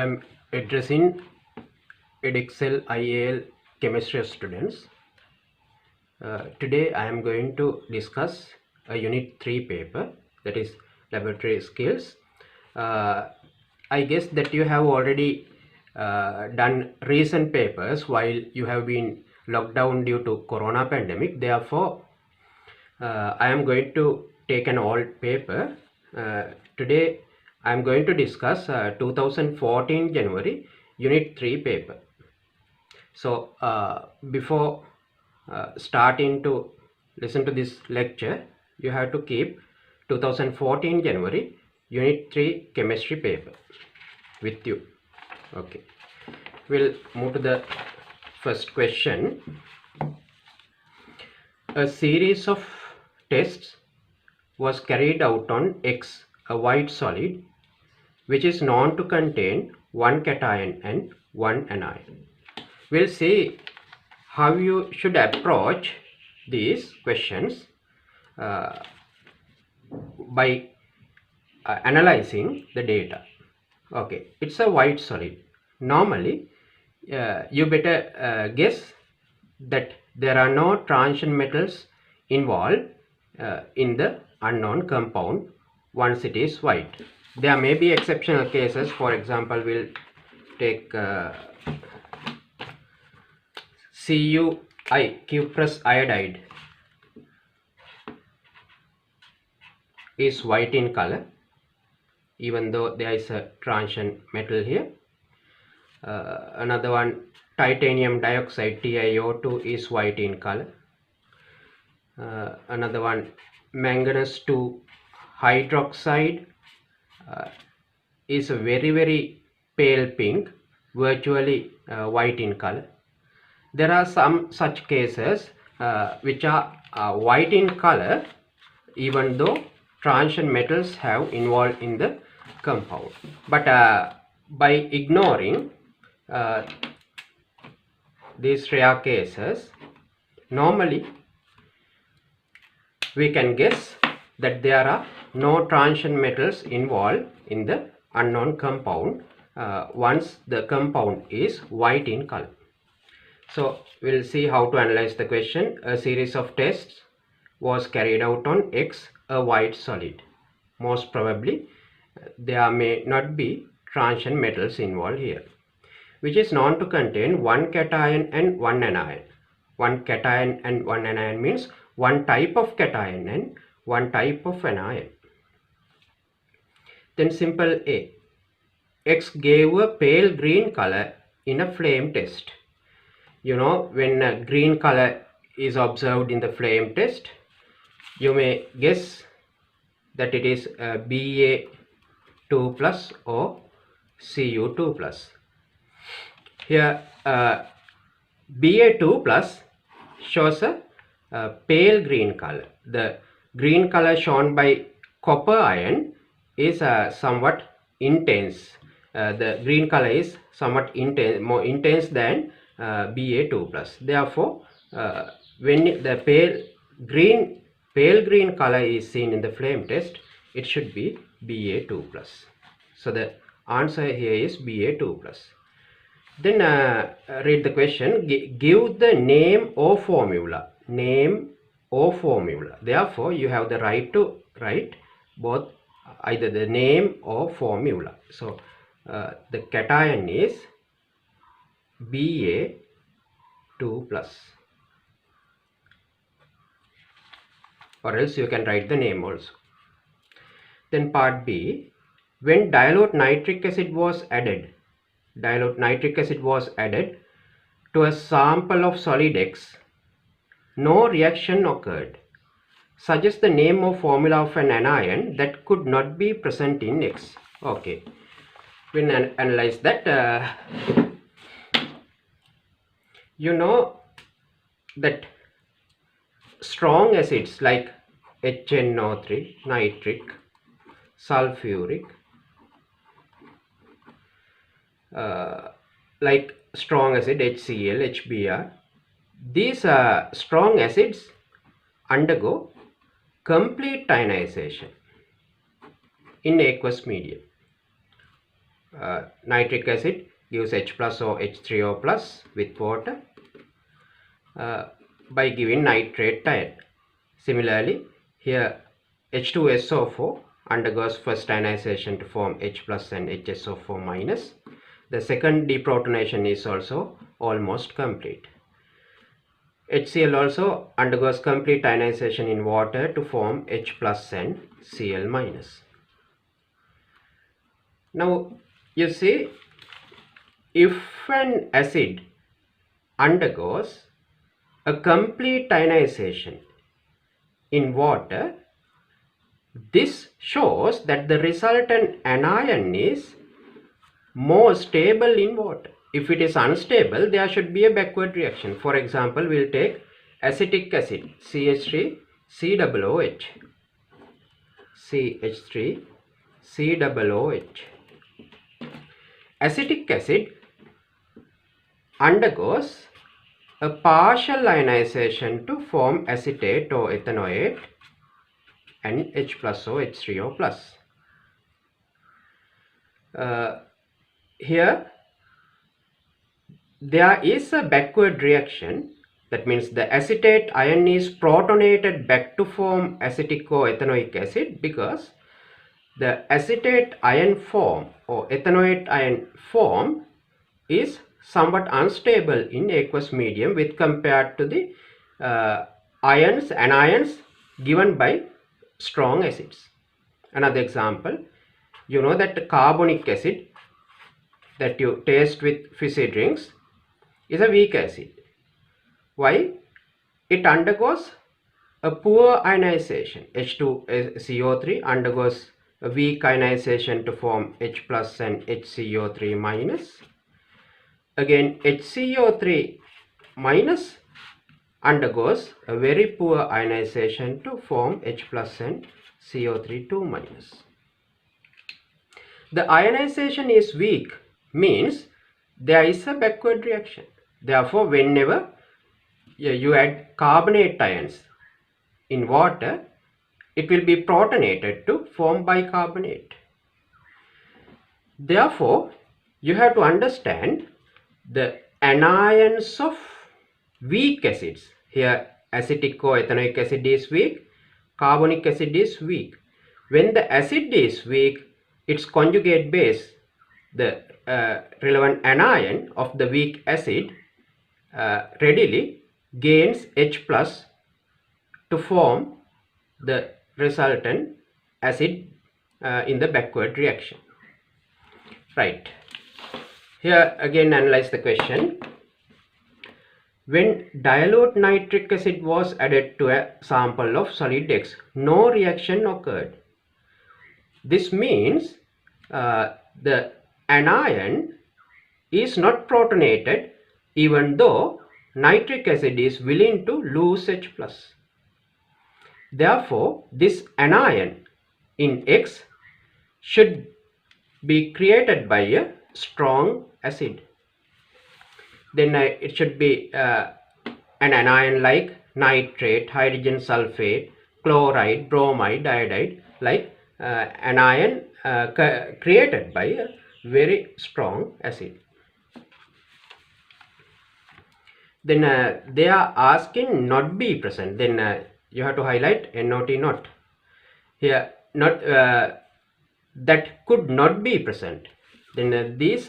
am addressing EDEXCEL IAL chemistry students. Today I am going to discuss a Unit 3 paper, that is laboratory skills. I guess that you have already done recent papers while you have been locked down due to corona pandemic. Therefore, I am going to take an old paper. Today I am going to discuss 2014 January Unit 3 paper. So before starting to listen to this lecture, you have to keep 2014 January Unit 3 chemistry paper with you. Okay, we'll move to the first question. A series of tests was carried out on X, a white solid, which is known to contain one cation and one anion. We'll see how you should approach these questions by analyzing the data. Okay, it's a white solid. Normally, you better guess that there are no transition metals involved in the unknown compound once it is white. There may be exceptional cases. For example, we'll take CuI, cuprous iodide, is white in color, even though there is a transition metal here. Another one, titanium dioxide, TiO2, is white in color. Another one, manganese 2 hydroxide, is a very pale pink, virtually white in color. There are some such cases which are white in color even though transition metals have involved in the compound. But by ignoring these rare cases, normally we can guess that there are no transition metals involved in the unknown compound once the compound is white in color. So we'll see how to analyze the question. A series of tests was carried out on X, a white solid. Most probably there may not be transition metals involved here, which is known to contain one cation and one anion. One cation and one anion means one type of cation and one type of anion. Then simple A. X gave a pale green color in a flame test. You know, when a green color is observed in the flame test, you may guess that it is Ba2 plus or Cu2 plus. Here Ba2 plus shows a pale green color. The green color shown by copper ion is somewhat intense. The green color is somewhat intense, more intense than Ba2 plus. Therefore, when the pale green color is seen in the flame test, it should be Ba2 plus. So the answer here is Ba2 plus. Then read the question. Give the name or formula. Name or formula. Therefore, you have the right to write both, either the name or formula. So the cation is Ba2 plus, or else you can write the name also. Then part B, when dilute nitric acid was added to a sample of solid X, no reaction occurred. Suggest the name or formula of an anion that could not be present in X. Okay, when analyze that, you know that strong acids like HNO3, nitric, sulfuric, like strong acid HCl, HBr, these strong acids undergo complete ionization in aqueous medium. nitric acid gives H plus or H3O plus with water by giving nitrate ion. Similarly, here H2SO4 undergoes first ionization to form H plus and HSO4 minus. The second deprotonation is also almost complete. HCl also undergoes complete ionization in water to form H plus and Cl minus. Now you see, if an acid undergoes a complete ionization in water, this shows that the resultant anion is more stable in water. If it is unstable, there should be a backward reaction. For example, we will take acetic acid, CH3 COOH, CH3 COOH. Acetic acid undergoes a partial ionization to form acetate or ethanoate and H plus or H3O plus. Here there is a backward reaction. That means the acetate ion is protonated back to form acetic or ethanoic acid, because the acetate ion form or ethanoate ion form is somewhat unstable in aqueous medium with compared to the anions given by strong acids. Another example, you know that carbonic acid that you taste with fizzy drinks is a weak acid. Why? It undergoes a poor ionization. H2CO3 undergoes a weak ionization to form H plus and HCO3 minus. Again, HCO3 minus undergoes a very poor ionization to form H plus and CO3 2 minus. The ionization is weak means there is a backward reaction. Therefore, whenever you add carbonate ions in water, it will be protonated to form bicarbonate. Therefore, you have to understand the anions of weak acids. Here acetic or ethanoic acid is weak, carbonic acid is weak. When the acid is weak, its conjugate base, the relevant anion of the weak acid, readily gains H plus to form the resultant acid in the backward reaction. Right. Here again analyze the question. When dilute nitric acid was added to a sample of solid X, no reaction occurred. This means the anion is not protonated even though nitric acid is willing to lose H plus. Therefore, this anion in X should be created by a strong acid. Then it should be an anion like nitrate, hydrogen sulfate, chloride, bromide, iodide, like anion created by a very strong acid. Then they are asking not be present. Then you have to highlight not not. Here not that could not be present. Then these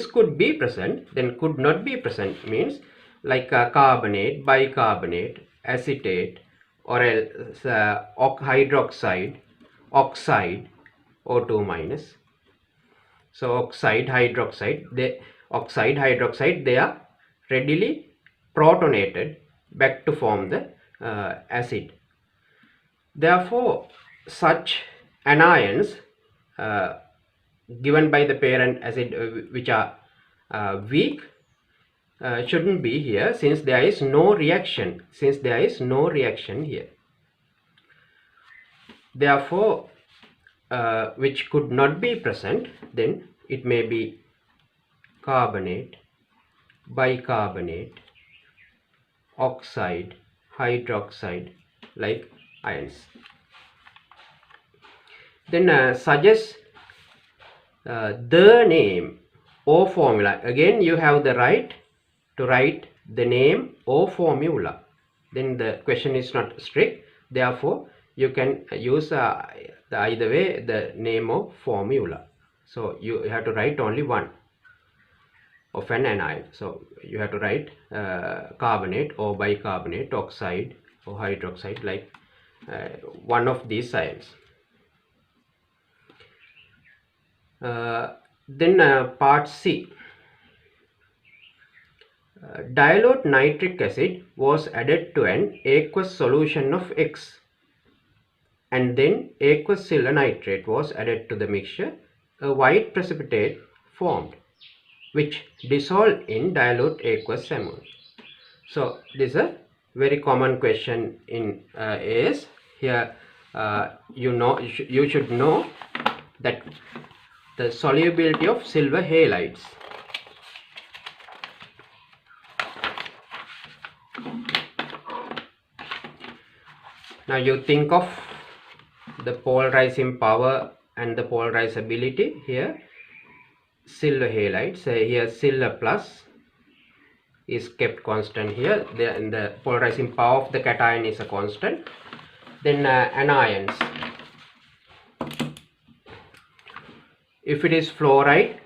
could be present. Then could not be present means like carbonate, bicarbonate, acetate, or else hydroxide, oxide, O2 minus. So oxide, hydroxide, they are readily protonated back to form the acid. Therefore, such anions given by the parent acid which are weak shouldn't be here, since there is no reaction. Here. Therefore, which could not be present, then it may be carbonate, bicarbonate, oxide, hydroxide, like ions. Then suggest the name or formula. Again, you have the right to write the name or formula. Then the question is not strict. Therefore, you can use either way the name of formula. So you have to write only one of an anion. So you have to write carbonate or bicarbonate, oxide or hydroxide, like one of these ions. Then part C. Dilute nitric acid was added to an aqueous solution of X, and then aqueous silver nitrate was added to the mixture. A white precipitate formed, which dissolved in dilute aqueous ammonia. So this is a very common question in AS. Here you should know that the solubility of silver halides. Now you think of the polarizing power and the polarizability. Here silver halides, here silver plus is kept constant here. The polarizing power of the cation is a constant. Then anions. If it is fluoride,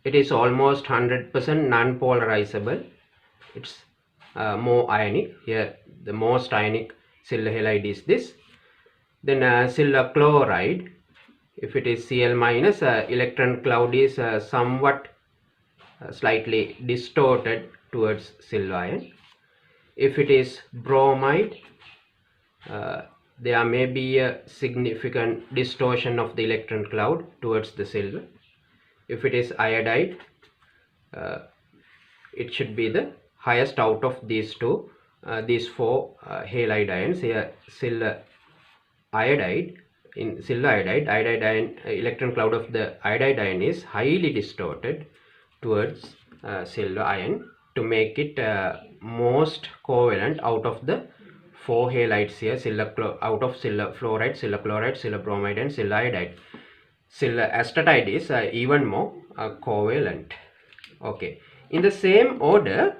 it is almost 100% non-polarizable. It's more ionic. Here the most ionic silver halide is this. Then silver chloride, if it is Cl minus, electron cloud is somewhat slightly distorted towards silver ion. If it is bromide, there may be a significant distortion of the electron cloud towards the silver. If it is iodide, it should be the highest out of these four halide ions. Here silver iodide, in silver iodide, ion, electron cloud of the iodide ion is highly distorted towards silver ion to make it most covalent out of the four halides here, out of silver fluoride, silver chloride, silver bromide and silver iodide. Silver astatide is even more covalent. Okay, in the same order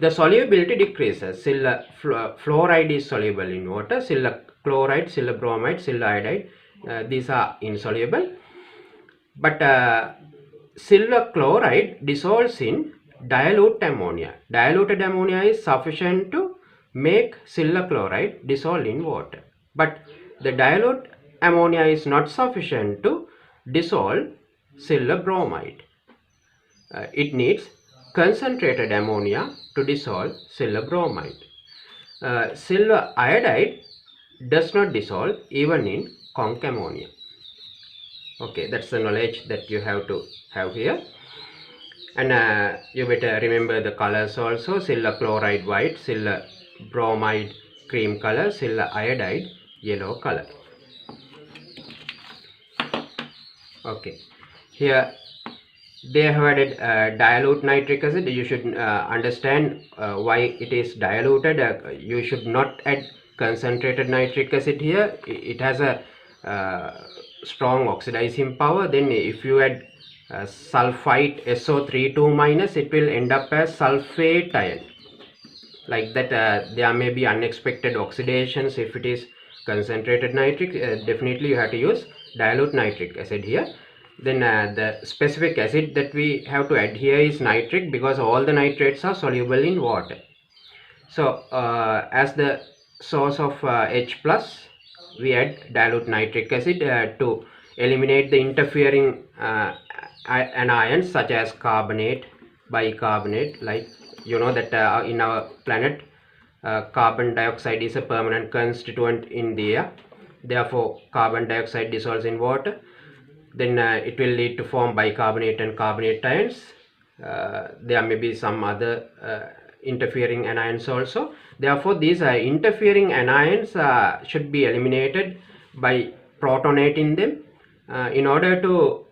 the solubility decreases. Silver fluoride is soluble in water, silver chloride, silver bromide, silver iodide, these are insoluble, but silver chloride dissolves in dilute ammonia. Diluted ammonia is sufficient to make silver chloride dissolve in water, but the dilute ammonia is not sufficient to dissolve silver bromide. It needs concentrated ammonia to dissolve silver bromide. Silver iodide does not dissolve even in conc ammonia. Okay, that's the knowledge that you have to have here. And you better remember the colors also. Silver chloride white, silver bromide cream color, silver iodide yellow color. Okay, here they have added dilute nitric acid. You should understand why it is diluted. You should not add concentrated nitric acid here. It has a strong oxidizing power. Then if you add sulfite SO32 minus, it will end up as sulfate ion. Like that, there may be unexpected oxidations if it is concentrated nitric. Definitely you have to use dilute nitric acid here. Then the specific acid that we have to add here is nitric, because all the nitrates are soluble in water. So as the source of H plus, we add dilute nitric acid to eliminate the interfering anions such as carbonate, bicarbonate. Like you know that in our planet carbon dioxide is a permanent constituent in the air. Therefore carbon dioxide dissolves in water. Then it will lead to form bicarbonate and carbonate ions. There may be some other interfering anions also. Therefore these interfering anions should be eliminated by protonating them. In order to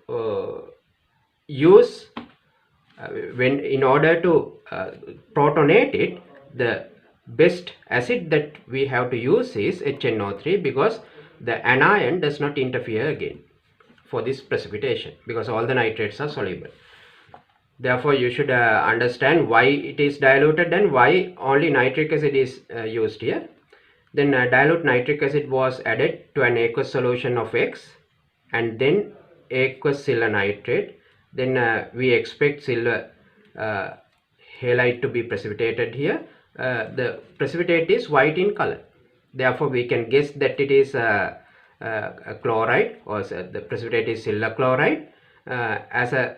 protonate it, the best acid that we have to use is HNO3, because the anion does not interfere again. for this precipitation, because all the nitrates are soluble. Therefore, you should understand why it is diluted and why only nitric acid is used here. Then dilute nitric acid was added to an aqueous solution of X, and then aqueous silver nitrate. Then we expect silver halide to be precipitated here. The precipitate is white in color. Therefore, we can guess that it is a chloride, or the precipitate is silver chloride. As a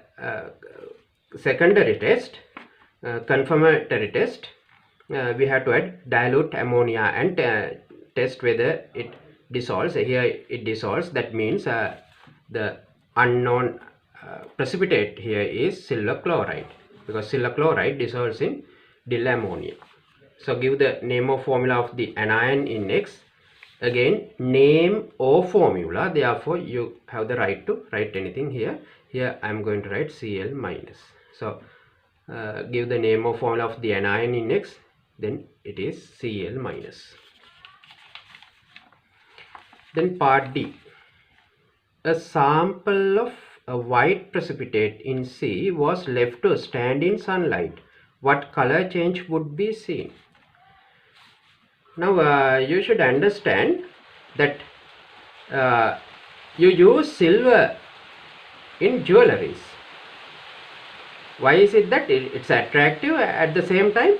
secondary test, confirmatory test, we have to add dilute ammonia and test whether it dissolves. Here it dissolves. That means the unknown precipitate here is silver chloride, because silver chloride dissolves in dill ammonia. So give the name or formula of the anion in X. Again, name or formula, therefore you have the right to write anything here. Here I am going to write Cl minus. So give the name or formula of the anion in X, then it is Cl minus. Then part D. A sample of a white precipitate in C was left to stand in sunlight. What color change would be seen? Now you should understand that you use silver in jewelries. Why is it that it's attractive? At the same time,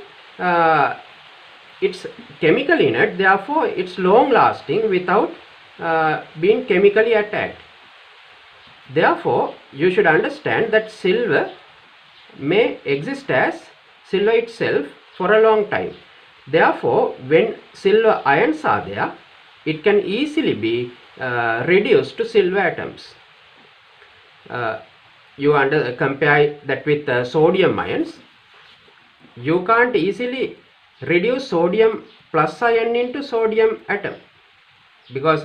it's chemical inert, therefore it's long lasting without being chemically attacked. Therefore, you should understand that silver may exist as silver itself for a long time. Therefore, when silver ions are there, it can easily be reduced to silver atoms. You compare that with sodium ions. You can't easily reduce sodium plus ion into sodium atom, because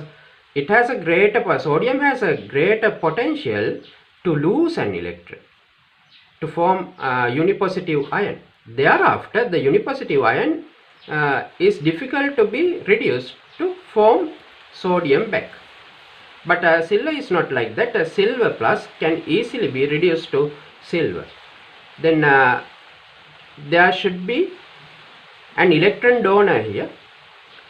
it has a greater, sodium has a greater potential to lose an electron, to form unipositive ion. Thereafter, the unipositive ion is difficult to be reduced to form sodium back. But silver is not like that. Silver plus can easily be reduced to silver. Then there should be an electron donor here.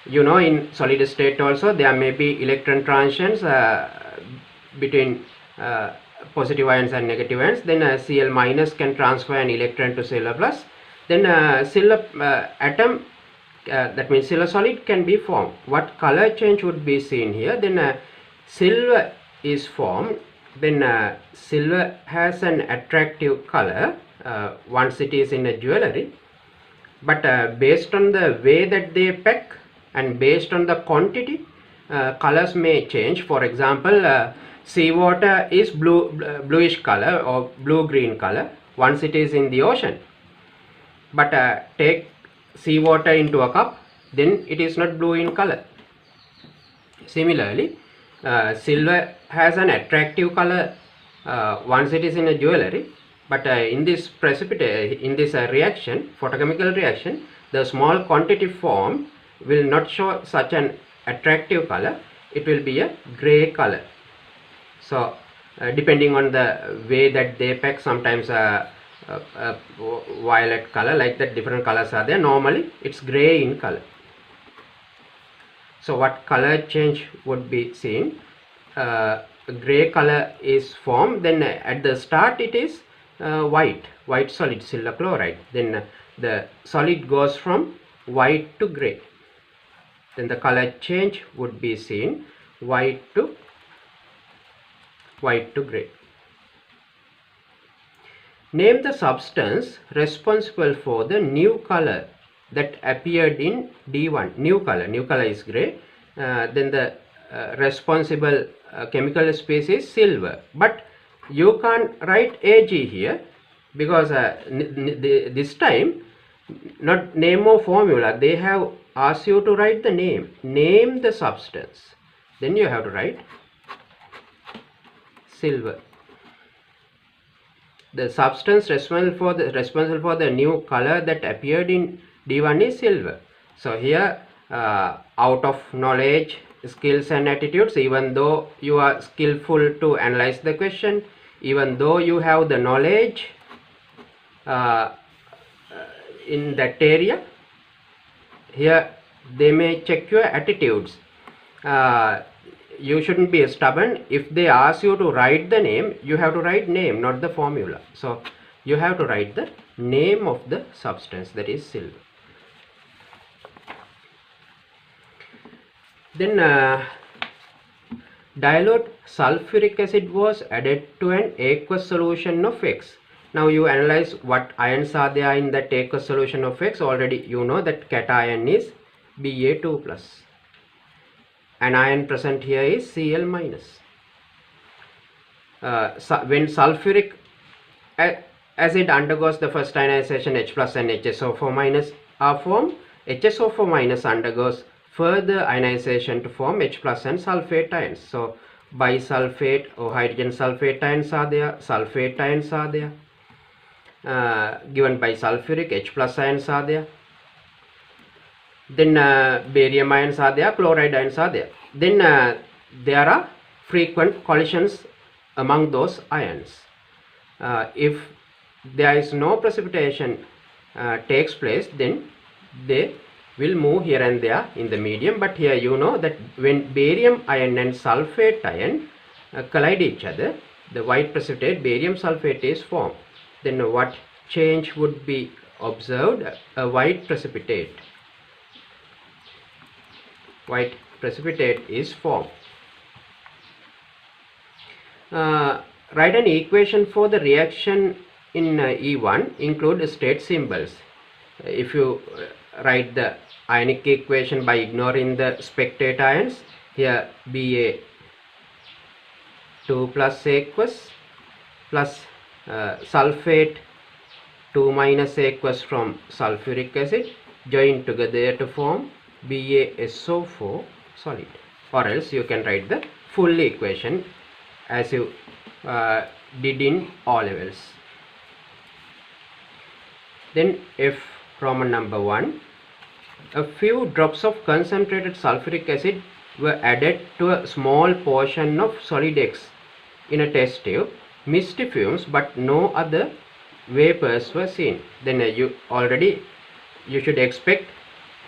You know, in solid state also there may be electron transitions between positive ions and negative ions. Then Cl minus can transfer an electron to silver plus. Then silver atom, that means silver solid, can be formed. What color change would be seen here? Then silver is formed. Then silver has an attractive color once it is in a jewelry, but based on the way that they pack and based on the quantity, colors may change. For example, seawater is bluish color or blue-green color once it is in the ocean, but take seawater into a cup, then it is not blue in color. Similarly, silver has an attractive color once it is in a jewelry, but in this precipitate, in this reaction, photochemical reaction, the small quantity formed will not show such an attractive color. It will be a gray color. So depending on the way that they pack, sometimes violet color, like that, different colors are there. Normally it's gray in color. So what color change would be seen? Gray color is formed. Then at the start it is white solid, silver chloride. Then the solid goes from white to gray. Then the color change would be seen white to gray. Name the substance responsible for the new color that appeared in D1. New color is gray. Then the responsible chemical species silver. But you can't write Ag here, because this time not name or formula. They have asked you to write the name. Name the substance. Then you have to write silver. The substance responsible for the new color that appeared in D1 is silver. So here out of knowledge skills and attitudes, even though you are skillful to analyze the question, even though you have the knowledge in that area, here they may check your attitudes. You shouldn't be stubborn. If they ask you to write the name, you have to write name, not the formula. So you have to write the name of the substance, that is silver. Then dilute sulfuric acid was added to an aqueous solution of X. Now you analyze what ions are there in that aqueous solution of X. Already you know that cation is Ba2+. An ion present here is Cl-. When sulfuric acid undergoes the first ionization, H+ and HSO4- are formed, HSO4- undergoes further ionization to form H+ and sulfate ions. So bisulfate or hydrogen sulfate ions are there, sulfate ions are there, given by sulfuric, H+ ions are there. Then barium ions are there, chloride ions are there. Then there are frequent collisions among those ions. If there is no precipitation takes place, then they will move here and there in the medium. But here you know that when barium ion and sulfate ion collide each other, the white precipitate barium sulfate is formed. Then what change would be observed? A white precipitate. White precipitate is formed. Write an equation for the reaction in E1, include state symbols. If you write the ionic equation by ignoring the spectate ions, here Ba2+ aqueous plus sulfate 2- aqueous from sulfuric acid join together to form BaSO4 solid. Or else you can write the full equation as you did in O levels. Then F, Roman number 1. A few drops of concentrated sulfuric acid were added to a small portion of solid X in a test tube. Misty fumes but no other vapors were seen. Then you should expect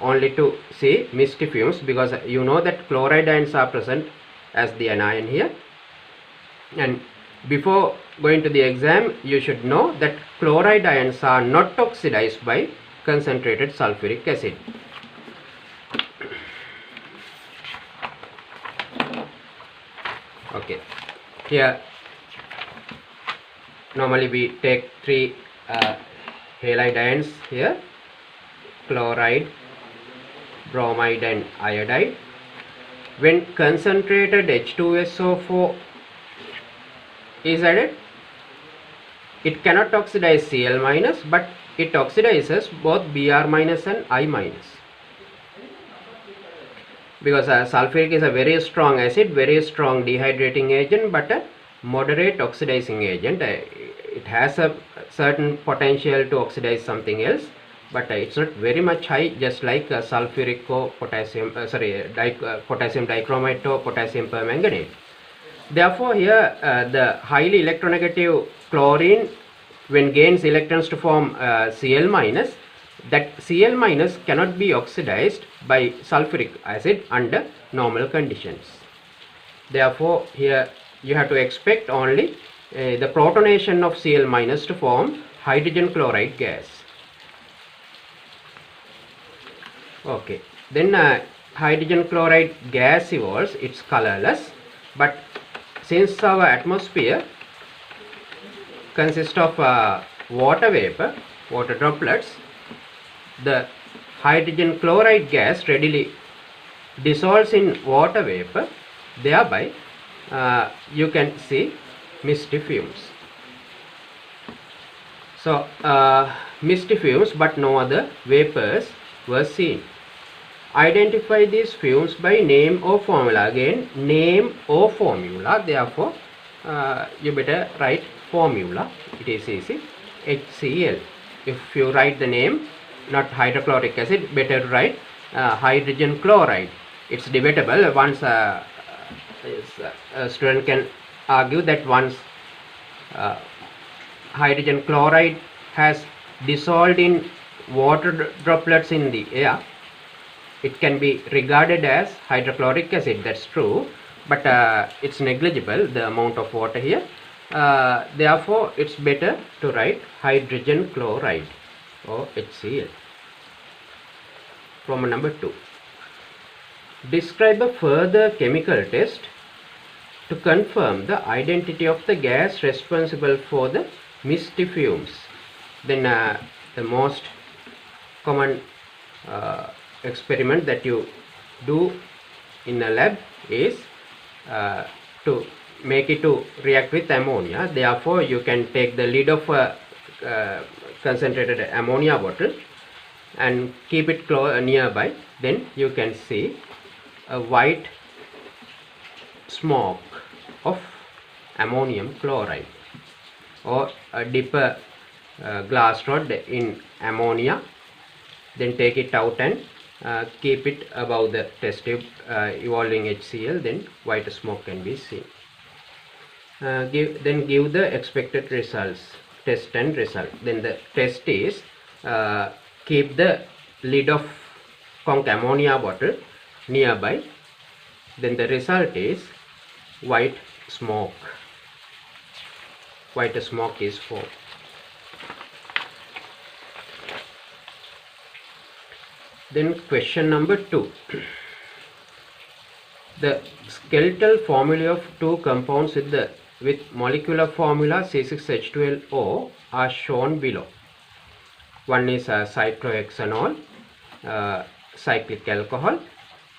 only to see misty fumes, because you know that chloride ions are present as the anion here. And before going to the exam, you should know that chloride ions are not oxidized by concentrated sulfuric acid. Okay, here normally we take 3 halide ions here, chloride, bromide and iodide. When concentrated H2SO4 is added, it cannot oxidize Cl-, but it oxidizes both Br- and I-, because sulfuric is a very strong acid, very strong dehydrating agent, but a moderate oxidizing agent. It has a certain potential to oxidize something else, but it's not very much high, just like sulfuric or potassium potassium dichromate or potassium permanganate. Therefore here the highly electronegative chlorine, when gains electrons to form Cl-, that Cl- cannot be oxidized by sulfuric acid under normal conditions. Therefore here you have to expect only the protonation of Cl- to form hydrogen chloride gas. Okay, then hydrogen chloride gas evolves. It's colorless, but since our atmosphere consists of water vapor, water droplets, the hydrogen chloride gas readily dissolves in water vapor. Thereby you can see misty fumes. So misty fumes but no other vapors were seen. Identify these fumes by name or formula. Again, name or formula. Therefore you better write formula. It is easy. HCl. If you write the name, not hydrochloric acid, better write hydrogen chloride. it's debatable. Once a student can argue that once hydrogen chloride has dissolved in water droplets in the air, it can be regarded as hydrochloric acid. That's true, but it's negligible, the amount of water here. Therefore, it's better to write hydrogen chloride or HCl. Problem number 2. Describe a further chemical test to confirm the identity of the gas responsible for the misty fumes. Then the most common experiment that you do in a lab is to make it to react with ammonia. Therefore, you can take the lid of a concentrated ammonia bottle and keep it nearby. Then you can see a white smoke of ammonium chloride, or dip a glass rod in ammonia, then take it out and keep it above the test tube evolving HCl, then white smoke can be seen. Give the expected results, test and result. Then the test is keep the lid of conc ammonia bottle nearby, then the result is white smoke. White smoke is formed. Then question number 2. The skeletal formulae of two compounds with molecular formula C6H12O are shown below. One is cyclohexanol, cyclic alcohol.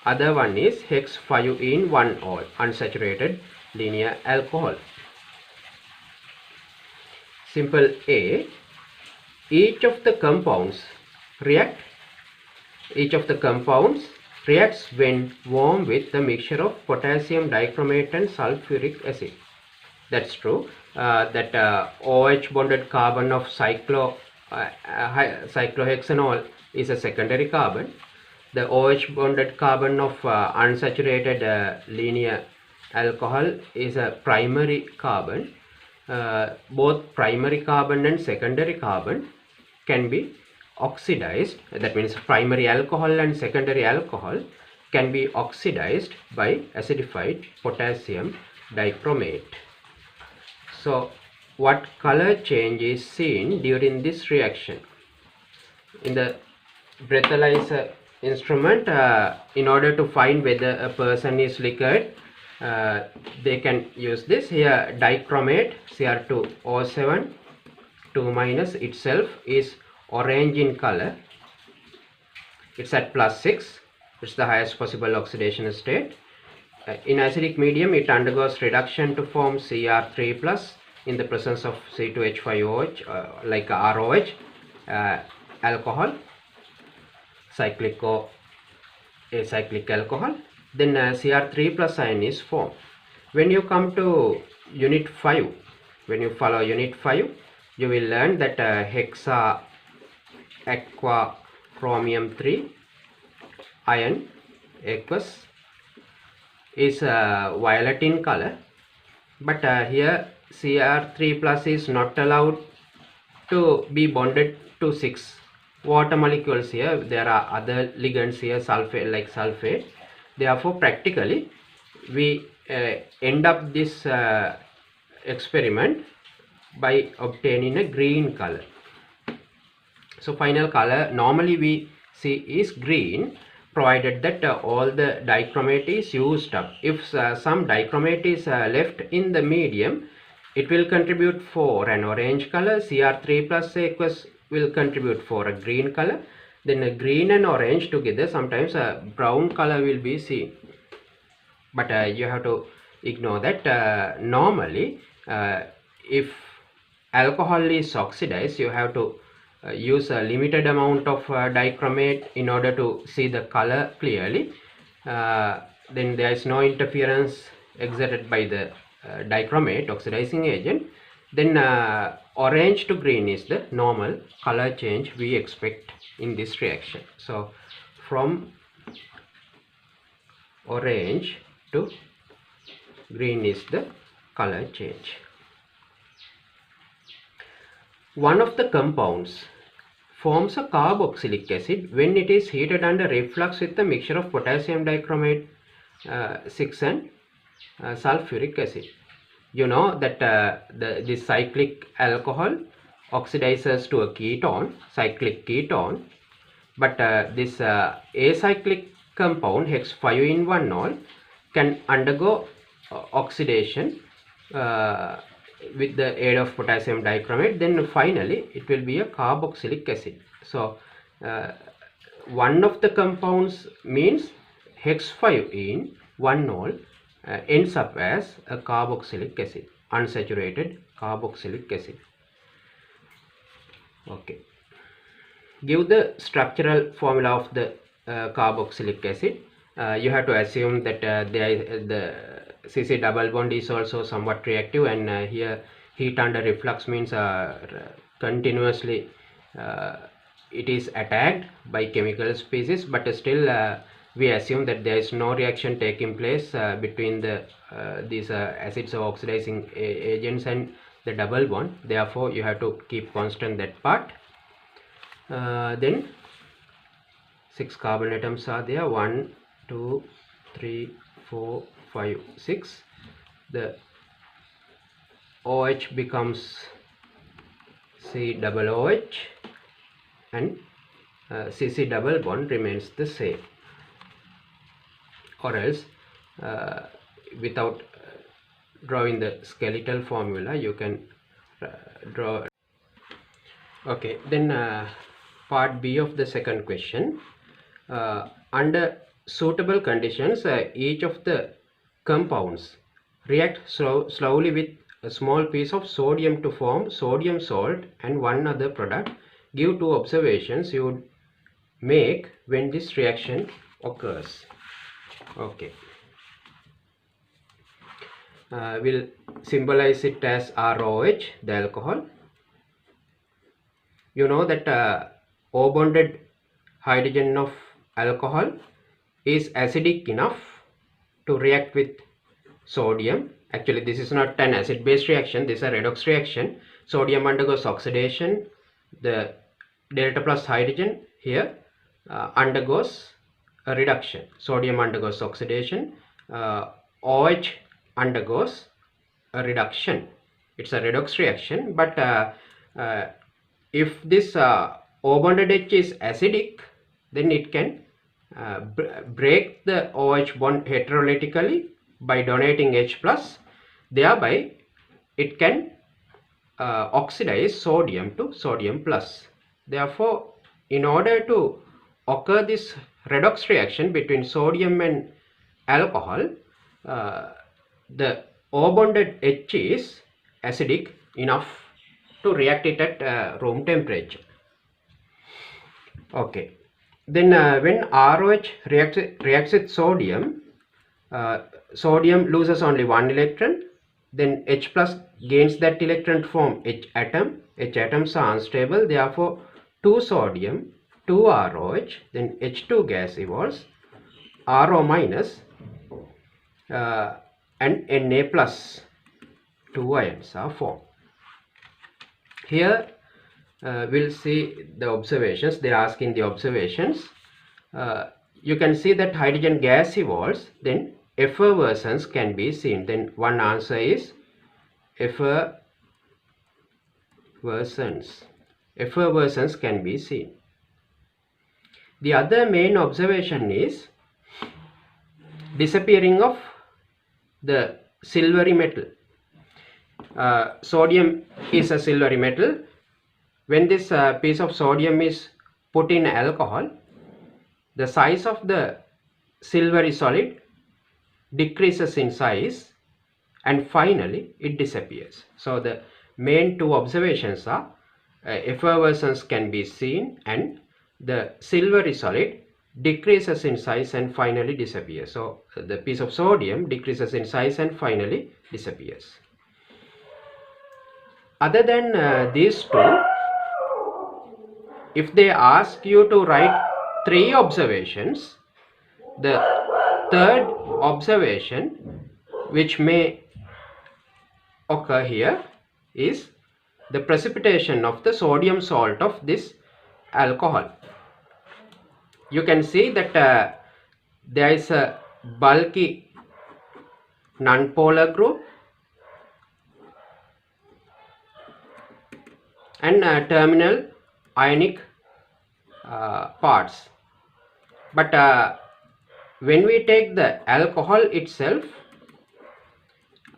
Other one is hex-5-ene-1-ol, unsaturated linear alcohol. Simple A. Each of the compounds reacts when warm with the mixture of potassium dichromate and sulfuric acid. That's true. That OH bonded carbon of cyclohexanol is a secondary carbon. The OH bonded carbon of unsaturated linear alcohol is a primary carbon. Both primary carbon and secondary carbon can be oxidized. That means primary alcohol and secondary alcohol can be oxidized by acidified potassium dichromate. So what color change is seen during this reaction? In the breathalyzer instrument, in order to find whether a person is liquid, they can use this. Here dichromate Cr2O7 2- itself is orange in color. It's at +6. It's the highest possible oxidation state. In acidic medium, it undergoes reduction to form Cr3+ in the presence of C2H5OH, like ROH, alcohol, cyclic or acyclic alcohol. Then Cr3+ ion is formed. When you come to unit 5, when you follow unit 5, you will learn that hexa aqua chromium 3 ion aqueous is violet in color, but here Cr3+ is not allowed to be bonded to 6 water molecules. Here there are other ligands here, sulfate, like sulfate. Therefore practically we end up this experiment by obtaining a green color. So final color normally we see is green, provided that all the dichromate is used up. If some dichromate is left in the medium, it will contribute for an orange color. Cr3+ aqueous will contribute for a green color. Then a green and orange together, sometimes a brown color will be seen. But you have to ignore that. Normally if alcohol is oxidized, you have to use a limited amount of dichromate in order to see the color clearly. Then there is no interference exerted by the dichromate oxidizing agent. Then orange to green is the normal color change we expect in this reaction. So from orange to green is the color change. One of the compounds forms a carboxylic acid when it is heated under reflux with a mixture of potassium dichromate 6 and sulfuric acid. You know that this cyclic alcohol oxidizes to a ketone, cyclic ketone, but this acyclic compound hex 5-in-1-ol can undergo oxidation with the aid of potassium dichromate. Then finally it will be a carboxylic acid. So one of the compounds means hex 5-in-1-ol ends up as a carboxylic acid, unsaturated carboxylic acid. Okay, give the structural formula of the carboxylic acid. You have to assume that the CC double bond is also somewhat reactive, and here heat under reflux means continuously it is attacked by chemical species, but still we assume that there is no reaction taking place between these acids or oxidizing agents and the double bond. Therefore you have to keep constant that part. Then 6 carbon atoms are there, 1 2 3 4 5 6. The OH becomes C double OH, and CC double bond remains the same, or else without drawing the skeletal formula you can draw. Okay, then part B of the second question. Under suitable conditions, each of the compounds react slowly with a small piece of sodium to form sodium salt and one other product. Give 2 observations you would make when this reaction occurs. Okay, we'll symbolize it as ROH, the alcohol. You know that O-bonded hydrogen of alcohol is acidic enough to react with sodium. Actually this is not an acid base reaction, this is a redox reaction. Sodium undergoes oxidation, the delta plus hydrogen here undergoes a reduction. Sodium undergoes oxidation, OH undergoes a reduction. It's a redox reaction, but if this O-bonded H is acidic, then it can break the OH bond heterolytically by donating H plus. Thereby it can oxidize sodium to sodium plus. Therefore, in order to occur this redox reaction between sodium and alcohol, the O-bonded H is acidic enough to react it at room temperature. Okay, then when ROH reacts with sodium, sodium loses only 1 electron, then H plus gains that electron to form H atom. H atoms are unstable, therefore 2 sodium, 2 ROH, then H2 gas evolves, RO minus and Na plus 2 ions are formed. Here we'll see the observations. They are asking the observations. You can see that hydrogen gas evolves, then effervescence can be seen. Then one answer is effervescence. Effervescence can be seen. The other main observation is disappearing of the silvery metal. Sodium is a silvery metal. When this piece of sodium is put in alcohol, the size of the silvery solid decreases in size and finally it disappears. So the main 2 observations are effervescence can be seen and the silvery solid decreases in size and finally disappears. So the piece of sodium decreases in size and finally disappears. Other than these 2, if they ask you to write 3 observations, the third observation which may occur here is the precipitation of the sodium salt of this alcohol. You can see that there is a bulky nonpolar group and terminal ionic parts. But when we take the alcohol itself,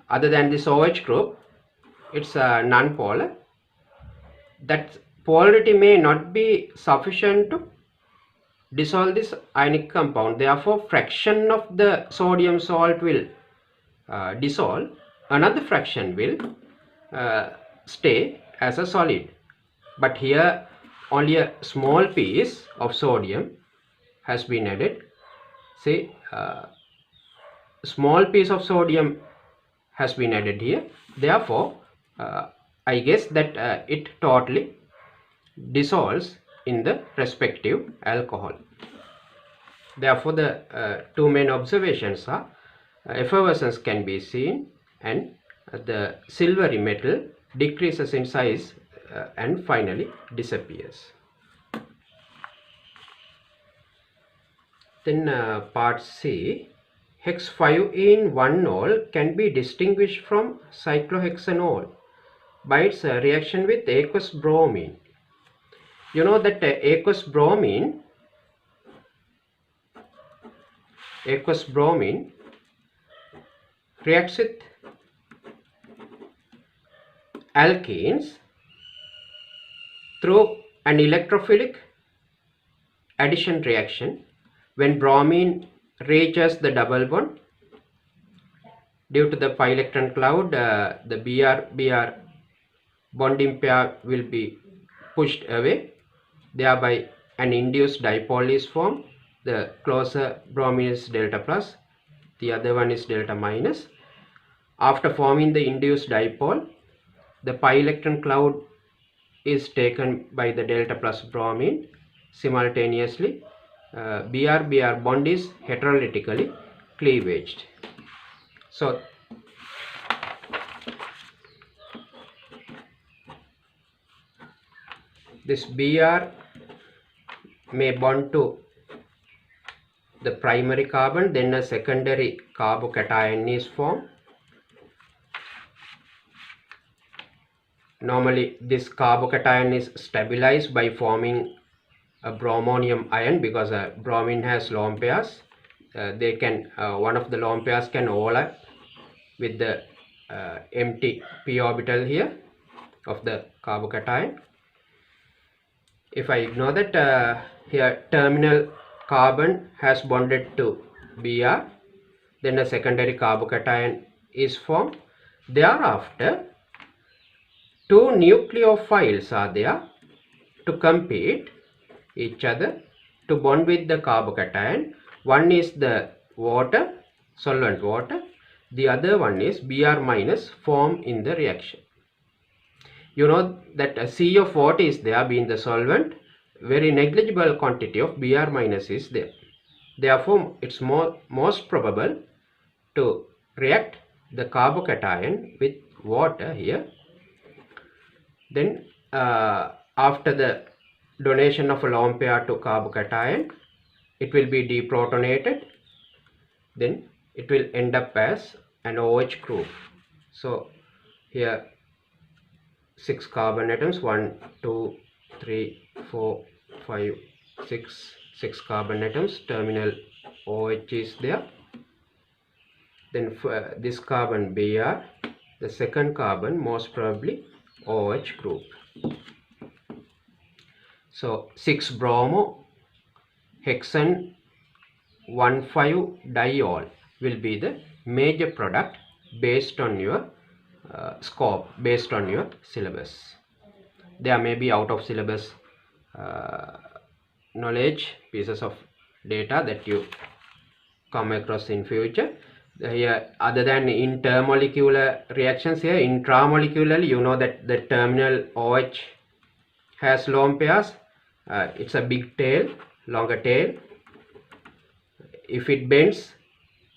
other than this OH group, it's non-polar. That polarity may not be sufficient to dissolve this ionic compound. Therefore, fraction of the sodium salt will dissolve. Another fraction will stay as a solid. But here only a small piece of sodium has been added. See, small piece of sodium has been added here. Therefore, I guess that it totally dissolves in the respective alcohol. Therefore, the two main observations are effervescence can be seen and the silvery metal decreases in size and finally disappears. Then part C, hex 5-ene-1-ol can be distinguished from cyclohexanol by its reaction with aqueous bromine. You know that aqueous bromine reacts with alkenes through an electrophilic addition reaction. When bromine reaches the double bond, due to the pi electron cloud, the Br bonding pair will be pushed away, thereby an induced dipole is formed. The closer bromine is delta plus, the other one is delta minus. After forming the induced dipole, the pi electron cloud is taken by the delta plus bromine. Simultaneously, Br bond is heterolytically cleavaged. So this Br may bond to the primary carbon, then a secondary carbocation is formed. Normally this carbocation is stabilized by forming a bromonium ion, because bromine has lone pairs. They can one of the lone pairs can overlap with the empty p orbital here of the carbocation. If I ignore that, here terminal carbon has bonded to Br, then a secondary carbocation is formed. Thereafter, two nucleophiles are there to compete each other to bond with the carbocation. One is the water, solvent water, the other one is Br minus formed in the reaction. You know that C of water is there being the solvent, very negligible quantity of Br minus is there. Therefore, it's most probable to react the carbocation with water here. Then after the donation of a lone pair to carbocation, it will be deprotonated. Then it will end up as an OH group. So here 6 carbon atoms, 1, 2, 3, 4, 5, 6 carbon atoms, terminal OH is there. Then this carbon Br, the second carbon most probably OH group. So 6 bromo hexane 1,5-diol will be the major product based on your scope, based on your syllabus. There may be out of syllabus knowledge, pieces of data that you come across in future. Here, other than intermolecular reactions, here intramolecularly, you know that the terminal OH has lone pairs. It's a big tail, longer tail. If it bends,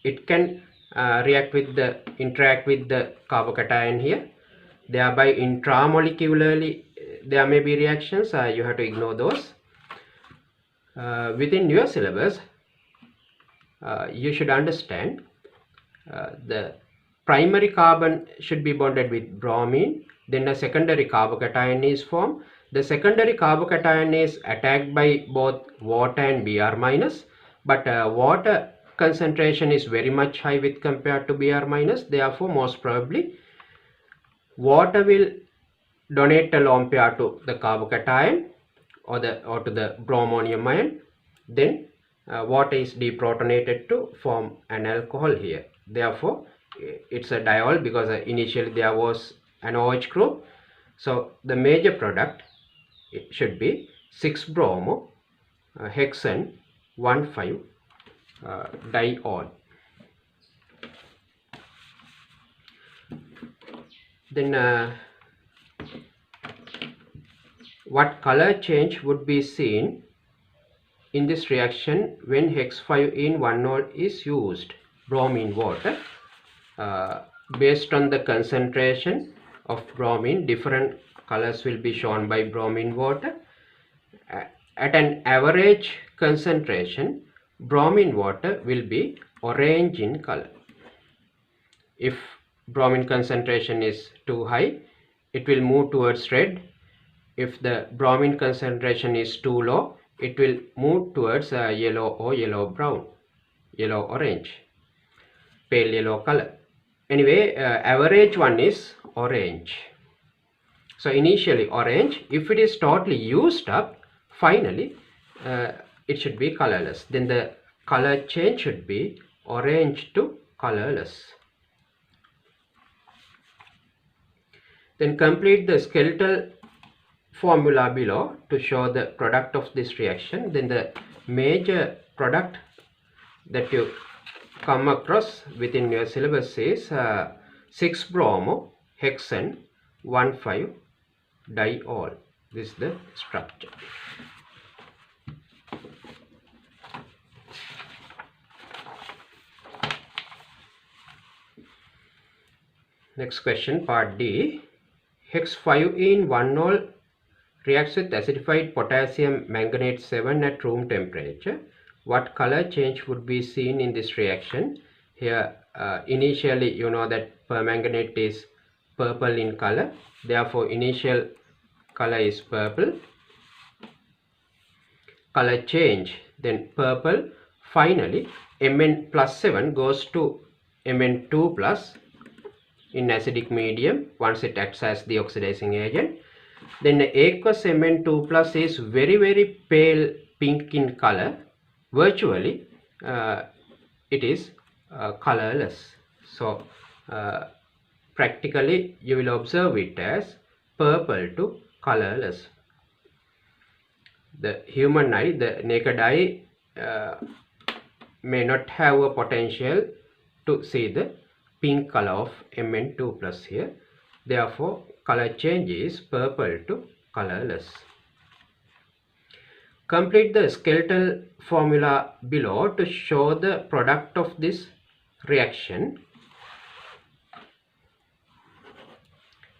it can interact with the carbocation here, thereby intramolecularly there may be reactions. You have to ignore those. Within your syllabus, you should understand the primary carbon should be bonded with bromine, then a secondary carbocation is formed. The secondary carbocation is attacked by both water and Br minus, but water concentration is very much high with compared to Br minus. Therefore, most probably water will donate a lone pair to the carbocation or to the bromonium ion. Then water is deprotonated to form an alcohol here. Therefore, it's a diol because initially there was an OH group. So the major product should be 6-bromo hexane 1,5 diol. Then what color change would be seen in this reaction when hex 5-ene-1-ol is used? Bromine water. Based on the concentration of bromine, different colors will be shown by bromine water. At an average concentration, bromine water will be orange in color. If bromine concentration is too high, it will move towards red. If the bromine concentration is too low, it will move towards yellow or yellow brown, yellow orange, pale yellow color. Anyway, average one is orange. So initially orange. If it is totally used up, finally it should be colorless. Then the color change should be orange to colorless. Then complete the skeletal formula below to show the product of this reaction. Then the major product that you come across within your syllabus is 6-bromo hexane 1,5 diol. This is the structure. Next question, part D. Hex 5-ene-1-ol reacts with acidified potassium manganate 7 at room temperature. What color change would be seen in this reaction? Here initially you know that permanganate is purple in color, therefore initial color is purple. Color change, then purple. Finally Mn plus 7 goes to Mn2 plus in acidic medium once it acts as the oxidizing agent. Then the aqueous Mn2 plus is very pale pink in color. Virtually it is colorless. So practically you will observe it as purple to colorless. The human eye, the naked eye may not have a potential to see the pink color of Mn2 plus here. Therefore color change is purple to colorless. Complete the skeletal formula below to show the product of this reaction.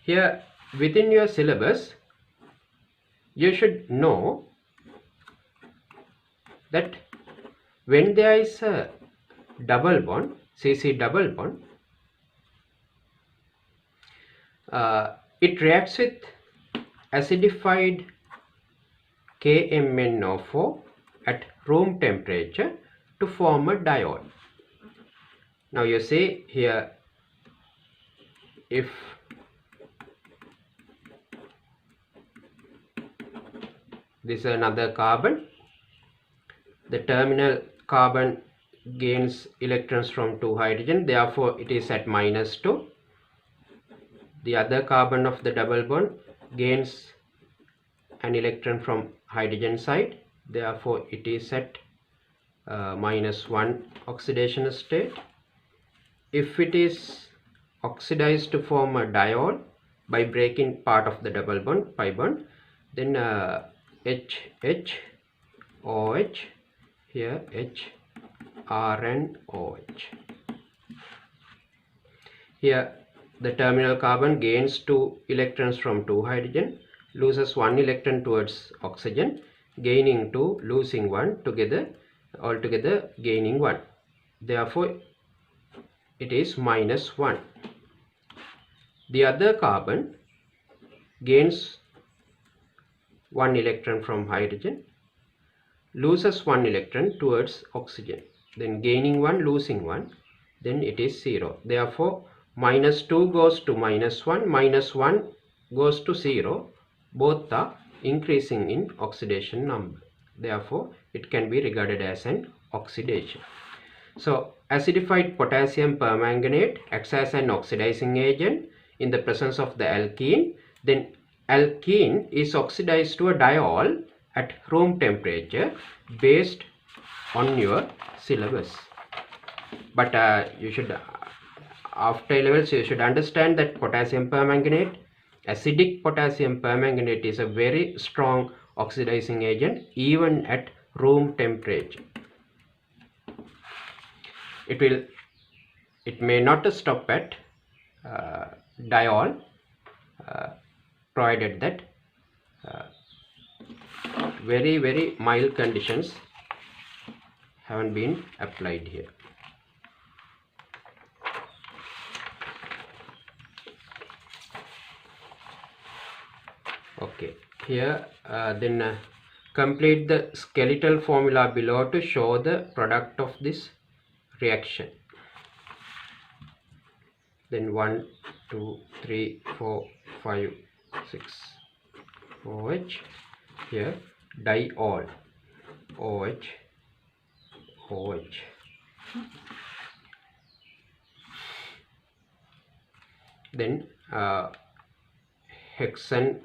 Here within your syllabus you should know that when there is a double bond, CC double bond, it reacts with acidified KMnO4 at room temperature to form a diol. Now you see here, if this is another carbon, the terminal carbon gains electrons from 2 hydrogen, therefore it is at -2. The other carbon of the double bond gains an electron from hydrogen side, therefore it is at -1 oxidation state. If it is oxidized to form a diol by breaking part of the double bond, pi bond, then H, OH, here H, R and OH. Here the terminal carbon gains 2 electrons from 2 hydrogen, loses 1 electron towards oxygen, gaining 2, losing 1, altogether gaining 1. Therefore it is minus 1. The other carbon gains 1 electron from hydrogen, loses 1 electron towards oxygen, then gaining 1, losing 1, then it is 0. Therefore minus 2 goes to minus 1, minus 1 goes to 0. Both are increasing in oxidation number. Therefore it can be regarded as an oxidation. So acidified potassium permanganate acts as an oxidizing agent in the presence of the alkene. Then alkene is oxidized to a diol at room temperature based on your syllabus. But you should, after levels, you should understand that potassium permanganate, acidic potassium permanganate, is a very strong oxidizing agent even at room temperature. It may not stop at diol, provided that very mild conditions haven't been applied here. Okay, here then complete the skeletal formula below to show the product of this reaction. Then 1, 2, 3, 4, 5, 6 OH. Here diol, OH, OH. Then hexane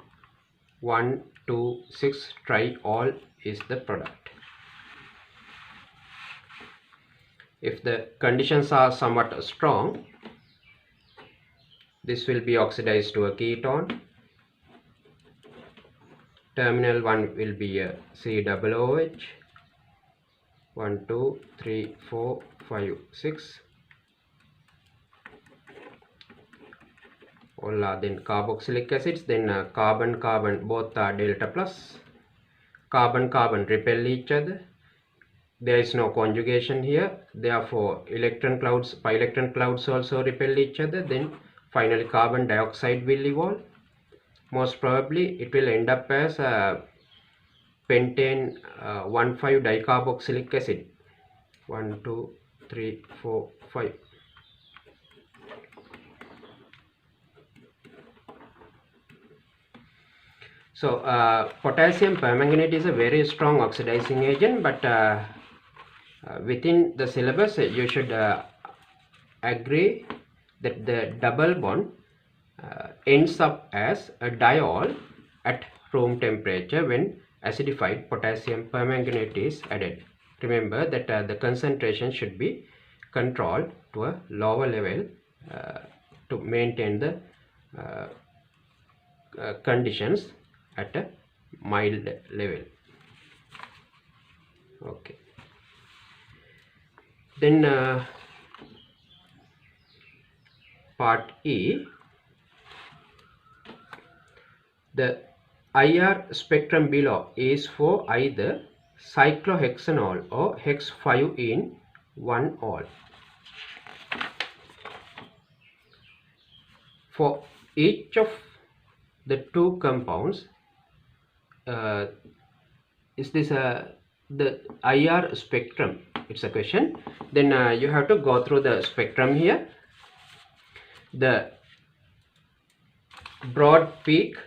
1, 2, 6 triol is the product. If the conditions are somewhat strong, this will be oxidized to a ketone. Terminal 1 will be a COOH. 1, 2, 3, 4, 5, 6. All are then carboxylic acids. Then carbon-carbon both are delta plus. Carbon-carbon repel each other. There is no conjugation here. Therefore, electron clouds, pi electron clouds also repel each other. Then finally carbon dioxide will evolve. Most probably it will end up as pentane 1,5 dicarboxylic acid. 1, 2, 3, 4, 5. So potassium permanganate is a very strong oxidizing agent, but within the syllabus you should agree that the double bond ends up as a diol at room temperature when acidified potassium permanganate is added. Remember that the concentration should be controlled to a lower level to maintain the conditions at a mild level. Okay. Then part E, the IR spectrum below is for either cyclohexanol or hex 5 in 1-ol. For each of the two compounds, is this the IR spectrum? It's a question. Then you have to go through the spectrum here. The broad peak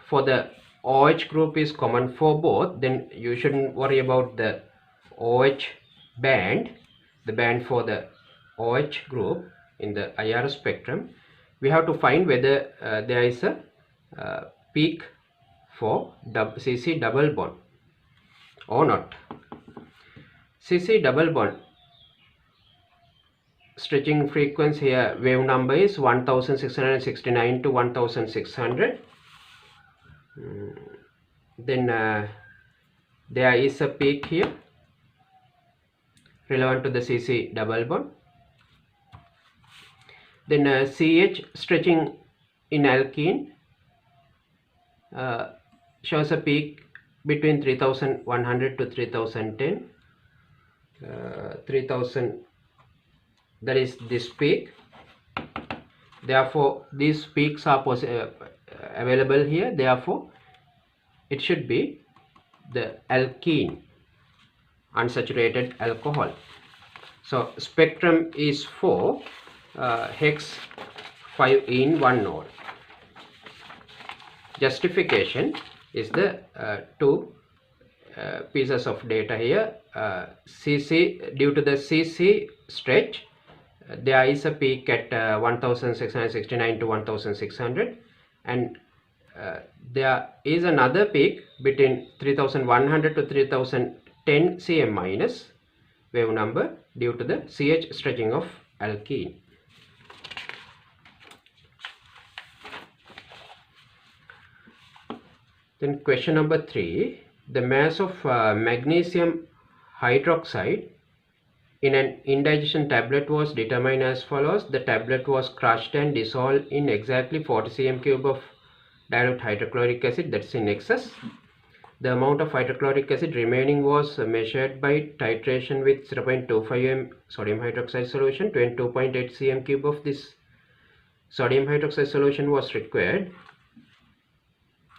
for the OH group is common for both. Then you shouldn't worry about the OH band, the band for the OH group in the IR spectrum. We have to find whether there is a peak for CC double bond or not. CC double bond stretching frequency here, wave number is 1669 to 1600. Then there is a peak here relevant to the CC double bond. Then CH stretching in alkene shows a peak between 3100 to 3010. 3000, that is this peak. Therefore these peaks are available here, therefore it should be the alkene, unsaturated alcohol. So spectrum is for hex 5-ene 1-nol. Justification is the two pieces of data here. CC, due to the CC stretch, there is a peak at 1669 to 1600, and there is another peak between 3100 to 3010 cm minus wave number due to the CH stretching of alkene. Then question number 3, the mass of magnesium hydroxide in an indigestion tablet was determined as follows. The tablet was crushed and dissolved in exactly 40 cm³ of dilute hydrochloric acid, that's in excess. The amount of hydrochloric acid remaining was measured by titration with 0.25 m sodium hydroxide solution. 22.8 cm³ of this sodium hydroxide solution was required.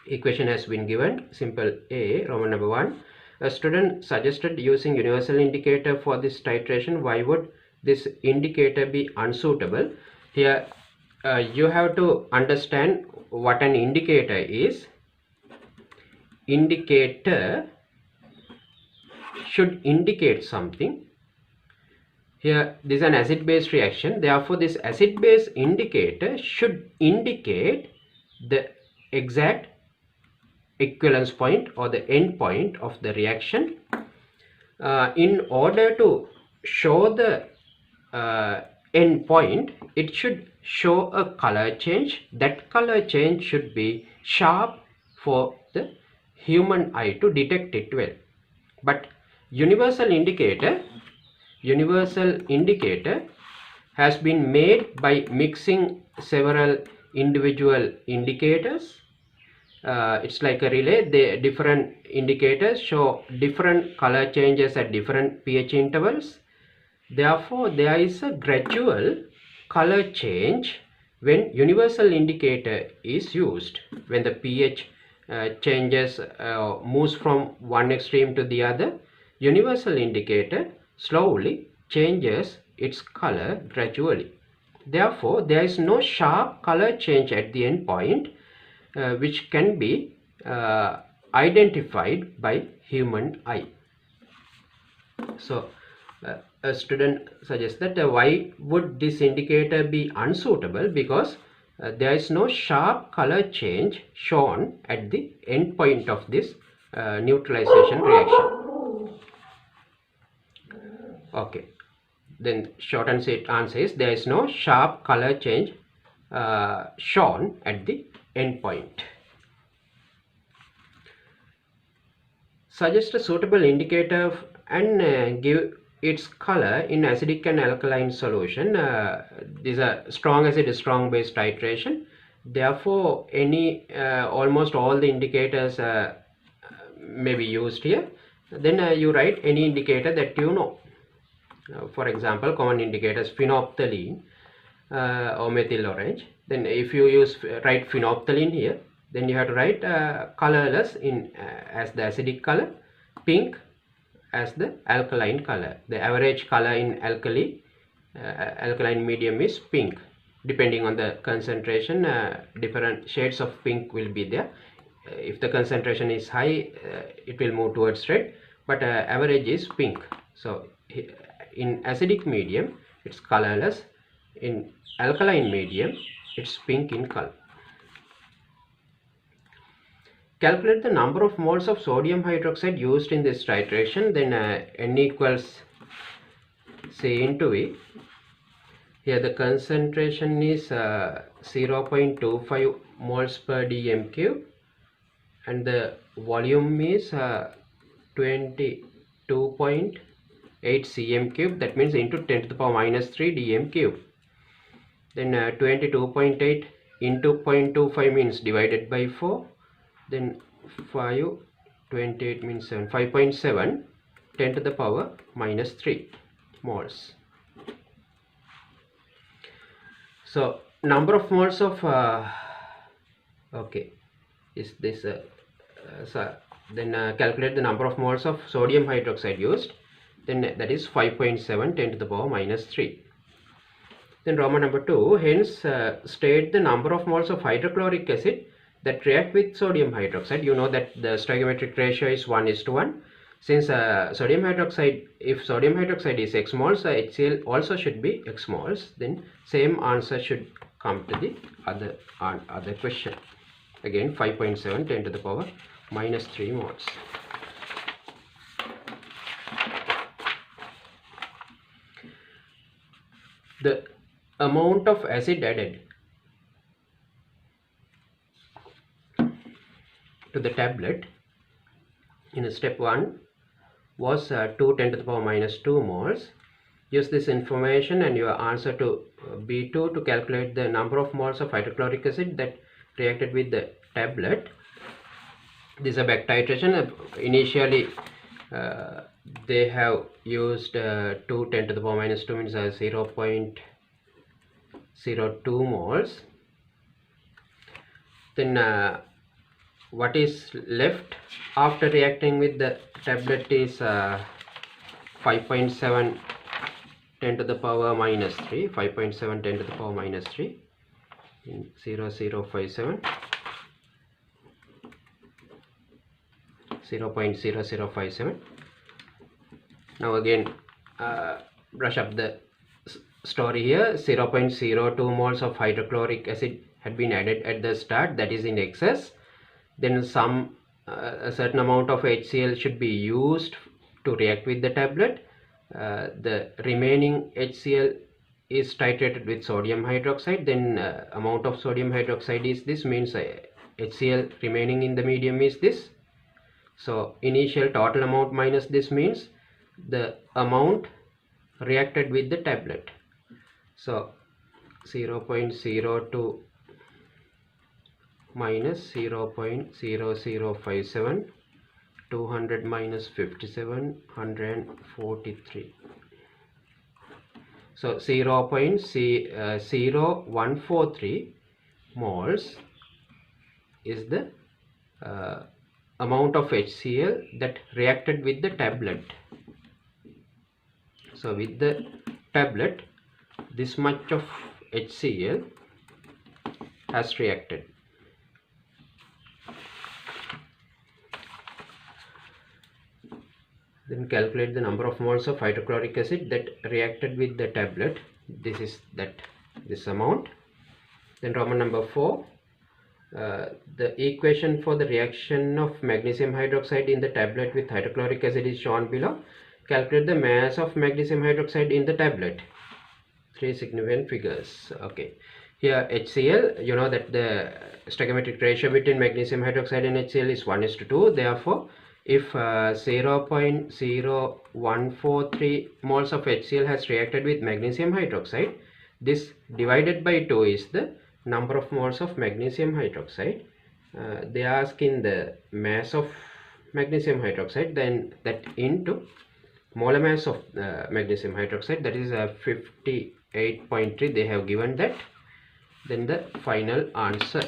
Equation has been given. Simple A, Roman number 1. A student suggested using universal indicator for this titration. Why would this indicator be unsuitable? Here you have to understand what an indicator is. Indicator should indicate something. Here this is an acid-base reaction, therefore this acid-base indicator should indicate the exact equivalence point or the end point of the reaction. In order to show the end point, it should show a color change. That color change should be sharp for the human eye to detect it well. But universal indicator has been made by mixing several individual indicators. It's like a relay. The different indicators show different color changes at different pH intervals. Therefore there is a gradual color change when universal indicator is used. When the pH changes, moves from one extreme to the other, universal indicator slowly changes its color gradually. Therefore there is no sharp color change at the end point which can be identified by human eye. So a student suggests that why would this indicator be unsuitable? Because there is no sharp color change shown at the end point of this neutralization reaction. Okay, then short and sweet answer is there is no sharp color change shown at the end point. Suggest a suitable indicator and give its color in acidic and alkaline solution. These are strong acid, strong base titration. Therefore any almost all the indicators may be used here. Then you write any indicator that you know. For example, common indicators phenolphthalein or methyl orange. Then if you write phenolphthalein here, then you have to write colorless in as the acidic color, pink as the alkaline color. The average color in alkaline medium is pink. Depending on the concentration, different shades of pink will be there. If the concentration is high, it will move towards red, but average is pink. So in acidic medium it's colorless, in alkaline medium it's pink in color. Calculate the number of moles of sodium hydroxide used in this titration. Then N equals C into V. Here the concentration is 0.25 moles per dm cube and the volume is 22.8 cm cube, that means into 10⁻³ dm cube. Then 22.8 into 0.25 means divided by 4. Then 5, 28 means 7, 5.7, 10 to the power minus 3 moles. So number of moles of okay, is this then calculate the number of moles of sodium hydroxide used. Then that is 5.7, 10 to the power minus 3. Then Roman number 2, hence state the number of moles of hydrochloric acid that react with sodium hydroxide. You know that the stoichiometric ratio is 1:1. Since sodium hydroxide, if sodium hydroxide is x moles, HCl also should be x moles. Then same answer should come to the other question. Again 5.7, 10 to the power minus 3 moles. The amount of acid added to the tablet in step 1 was 2 10 to the power minus 2 moles. Use this information and your answer to B2 to calculate the number of moles of hydrochloric acid that reacted with the tablet. This is a back titration. Initially they have used 2 10 to the power minus 2 means 0.02 moles. Then what is left after reacting with the tablet is 5.7 10 to the power minus 3, 5.7 10 to the power minus 3 in 0.0057, 0.0057. Now again brush up the story here. 0.02 moles of hydrochloric acid had been added at the start, that is in excess. Then a certain amount of HCl should be used to react with the tablet. The remaining HCl is titrated with sodium hydroxide. Then amount of sodium hydroxide is this, means HCl remaining in the medium is this. So initial total amount minus this means the amount reacted with the tablet. So 0.02 minus 0.0057, 200 minus 57, 143. So 0.0143 moles is the amount of HCl that reacted with the tablet. So with the tablet, this much of HCl has reacted. Then calculate the number of moles of hydrochloric acid that reacted with the tablet. This is this amount. Then Roman number 4, the equation for the reaction of magnesium hydroxide in the tablet with hydrochloric acid is shown below. Calculate the mass of magnesium hydroxide in the tablet. 3 significant figures. Okay, here HCl, you know that the stoichiometric ratio between magnesium hydroxide and HCl is 1:2. Therefore, if 0.0143 moles of HCl has reacted with magnesium hydroxide, this divided by 2 is the number of moles of magnesium hydroxide. They ask in the mass of magnesium hydroxide, then that into molar mass of magnesium hydroxide, that is 58.3. They have given that. Then the final answer,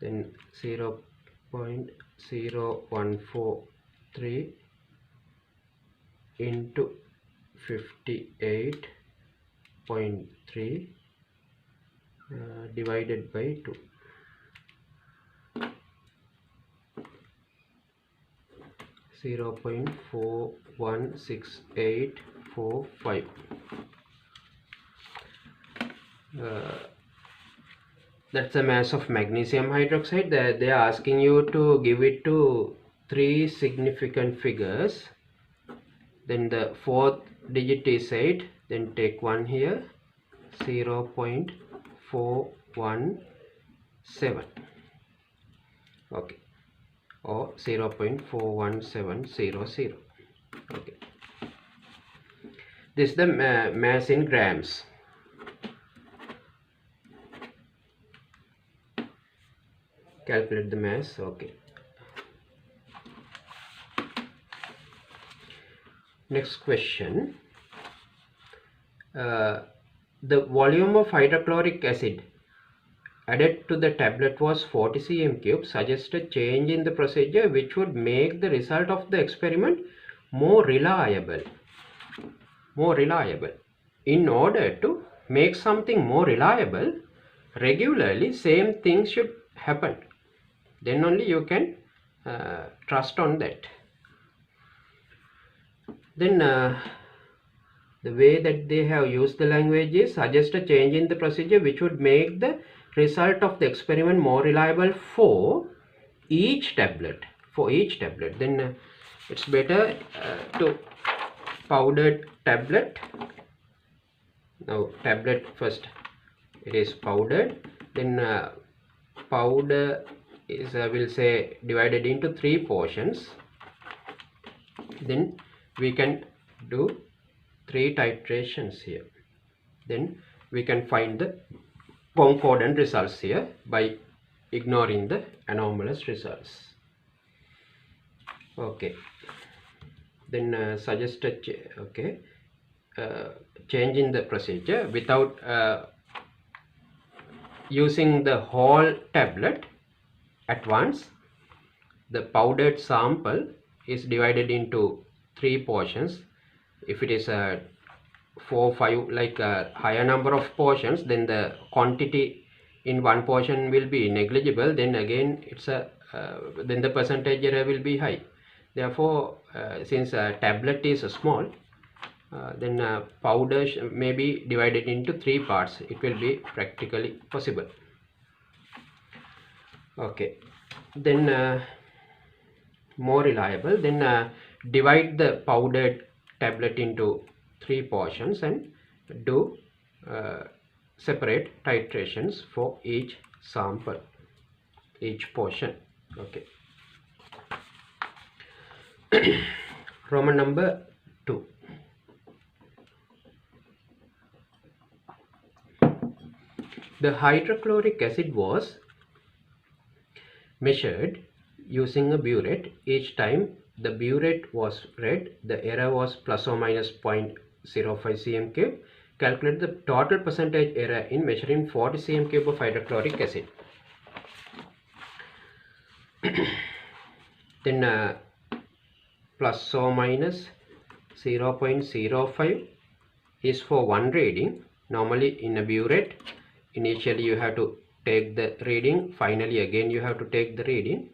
then 0.0143 into 58.3 divided by 2. 0.416845. That's the mass of magnesium hydroxide. They are asking you to give it to 3 significant figures. Then the 4th digit is 8. Then take 1 here. 0.417. Okay, or 0.41700. Okay. This is the mass in grams. Calculate the mass. Okay. Next question. The volume of hydrochloric acid added to the tablet was 40 cm cube. Suggest a change in the procedure which would make the result of the experiment more reliable. In order to make something more reliable, regularly same things should happen. Then only you can trust on that. Then the way that they have used the language is suggest a change in the procedure which would make the result of the experiment more reliable for each tablet. Then it's better to powdered tablet. Now tablet first, it is powdered. Then powder is we'll say divided into 3 portions. Then we can do 3 titrations here. Then we can find the concordant results here by ignoring the anomalous results. Okay. Then suggest a change in the procedure without using the whole tablet at once. The powdered sample is divided into 3 portions. If it is 4, 5, like a higher number of portions, then the quantity in one portion will be negligible. Then again, it's then the percentage error will be high. Therefore, since a tablet is small, then powder may be divided into 3 parts. It will be practically possible. Okay. Then more reliable. Then divide the powdered tablet into 3 portions and do separate titrations for each sample, each portion. Okay. Roman number 2. The hydrochloric acid was measured using a burette. Each time the burette was read, the error was plus or minus 0.05 cm cube. Calculate the total percentage error in measuring 40 cm cube of hydrochloric acid. Then plus or minus 0.05 is for one reading. Normally in a burette, initially you have to take the reading, finally again you have to take the reading.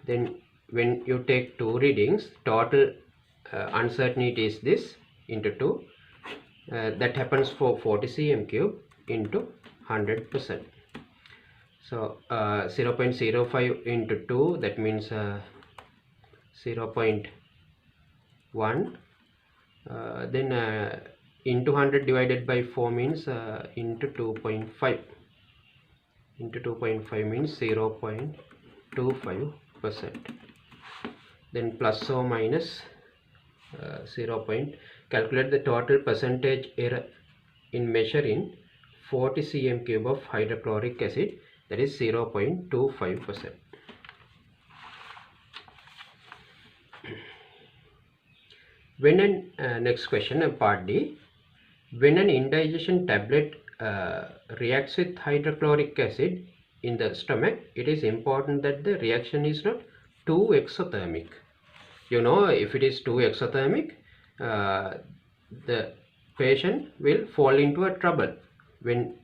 Then when you take 2 readings, total uncertainty is this into 2. That happens for 40 cm cube into 100%. So 0.05 into 2, that means 0.1. Then into 100 divided by 4 means into 2.5. Into 2.5 means 0.25%. Then plus or minus 0. Calculate the total percentage error in measuring 40 cm cube of hydrochloric acid, that is 0.25%. When next question, part D. When an indigestion tablet reacts with hydrochloric acid in the stomach, it is important that the reaction is not too exothermic. You know, if it is too exothermic, the patient will fall into a trouble when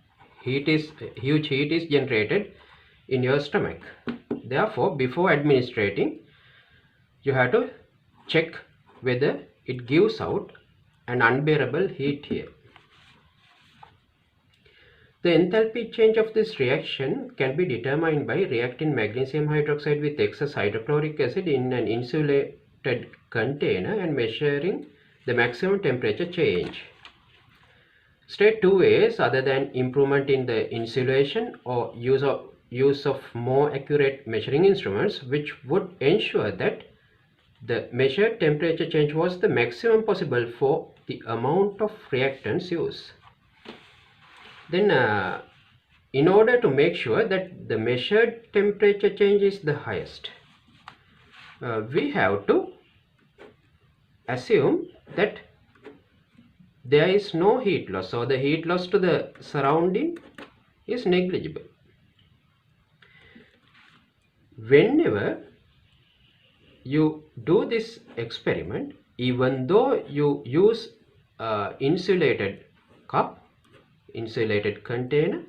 huge heat is generated in your stomach. Therefore, before administrating, you have to check whether it gives out an unbearable heat here. The enthalpy change of this reaction can be determined by reacting magnesium hydroxide with excess hydrochloric acid in an insulated container and measuring the maximum temperature change. State 2 ways other than improvement in the insulation or use of more accurate measuring instruments which would ensure that the measured temperature change was the maximum possible for the amount of reactants used. Then in order to make sure that the measured temperature change is the highest, we have to assume that there is no heat loss, so the heat loss to the surrounding is negligible. Whenever you do this experiment, even though you use insulated cup, insulated container,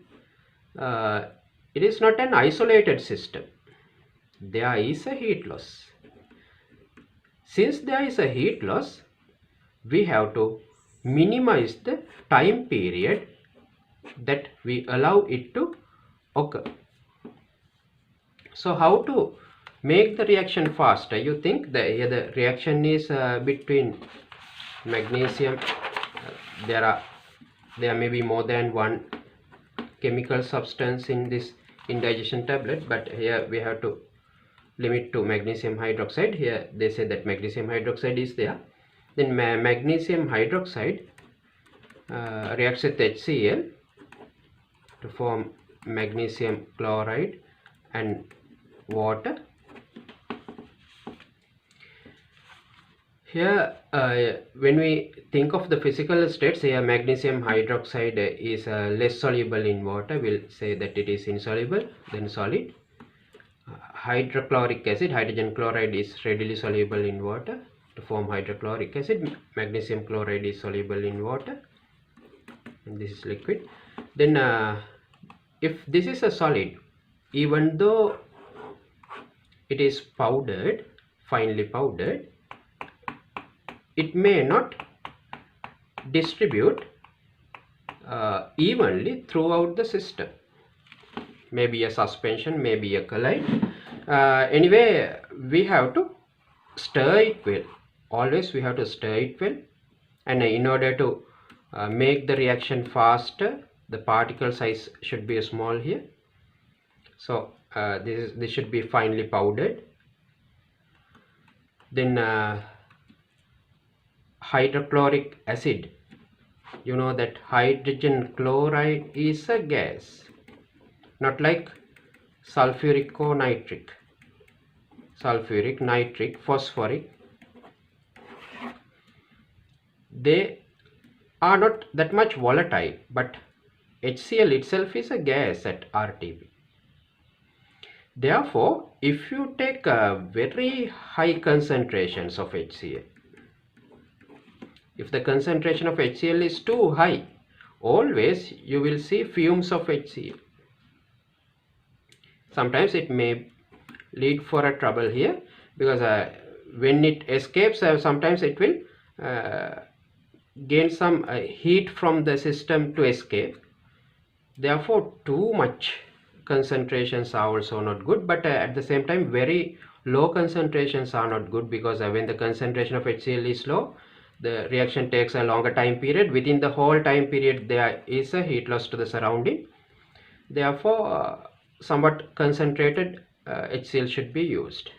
it is not an isolated system. There is a heat loss. Since there is a heat loss, we have to minimize the time period that we allow it to occur. So how to make the reaction faster? You think the reaction is between magnesium, there may be more than one chemical substance in this indigestion tablet, but here we have to limit to magnesium hydroxide. Here they say that magnesium hydroxide is there. Then magnesium hydroxide reacts with HCl to form magnesium chloride and water. Here when we think of the physical states, here magnesium hydroxide is less soluble in water. We'll say that it is insoluble, then solid. Hydrochloric acid, hydrogen chloride, is readily soluble in water to form hydrochloric acid. Magnesium chloride is soluble in water, and this is liquid. Then if this is a solid, even though it is powdered, finely powdered, it may not distribute evenly throughout the system. Maybe a suspension, maybe a colloid. Anyway, we have to stir it well. Always we have to stir it well, and in order to make the reaction faster, the particle size should be small here. So this should be finely powdered. Then hydrochloric acid, you know that hydrogen chloride is a gas, not like sulfuric or nitric. Sulfuric, nitric, phosphoric, they are not that much volatile, but HCl itself is a gas at RTB. Therefore, if you take very high concentrations of HCl, if the concentration of HCl is too high, always you will see fumes of HCl. Sometimes it may lead for a trouble here, because when it escapes, sometimes it will gain some heat from the system to escape. Therefore, too much concentrations are also not good, but at the same time very low concentrations are not good, because when the concentration of HCl is low, the reaction takes a longer time period. Within the whole time period there is a heat loss to the surrounding. Therefore somewhat concentrated HCl should be used.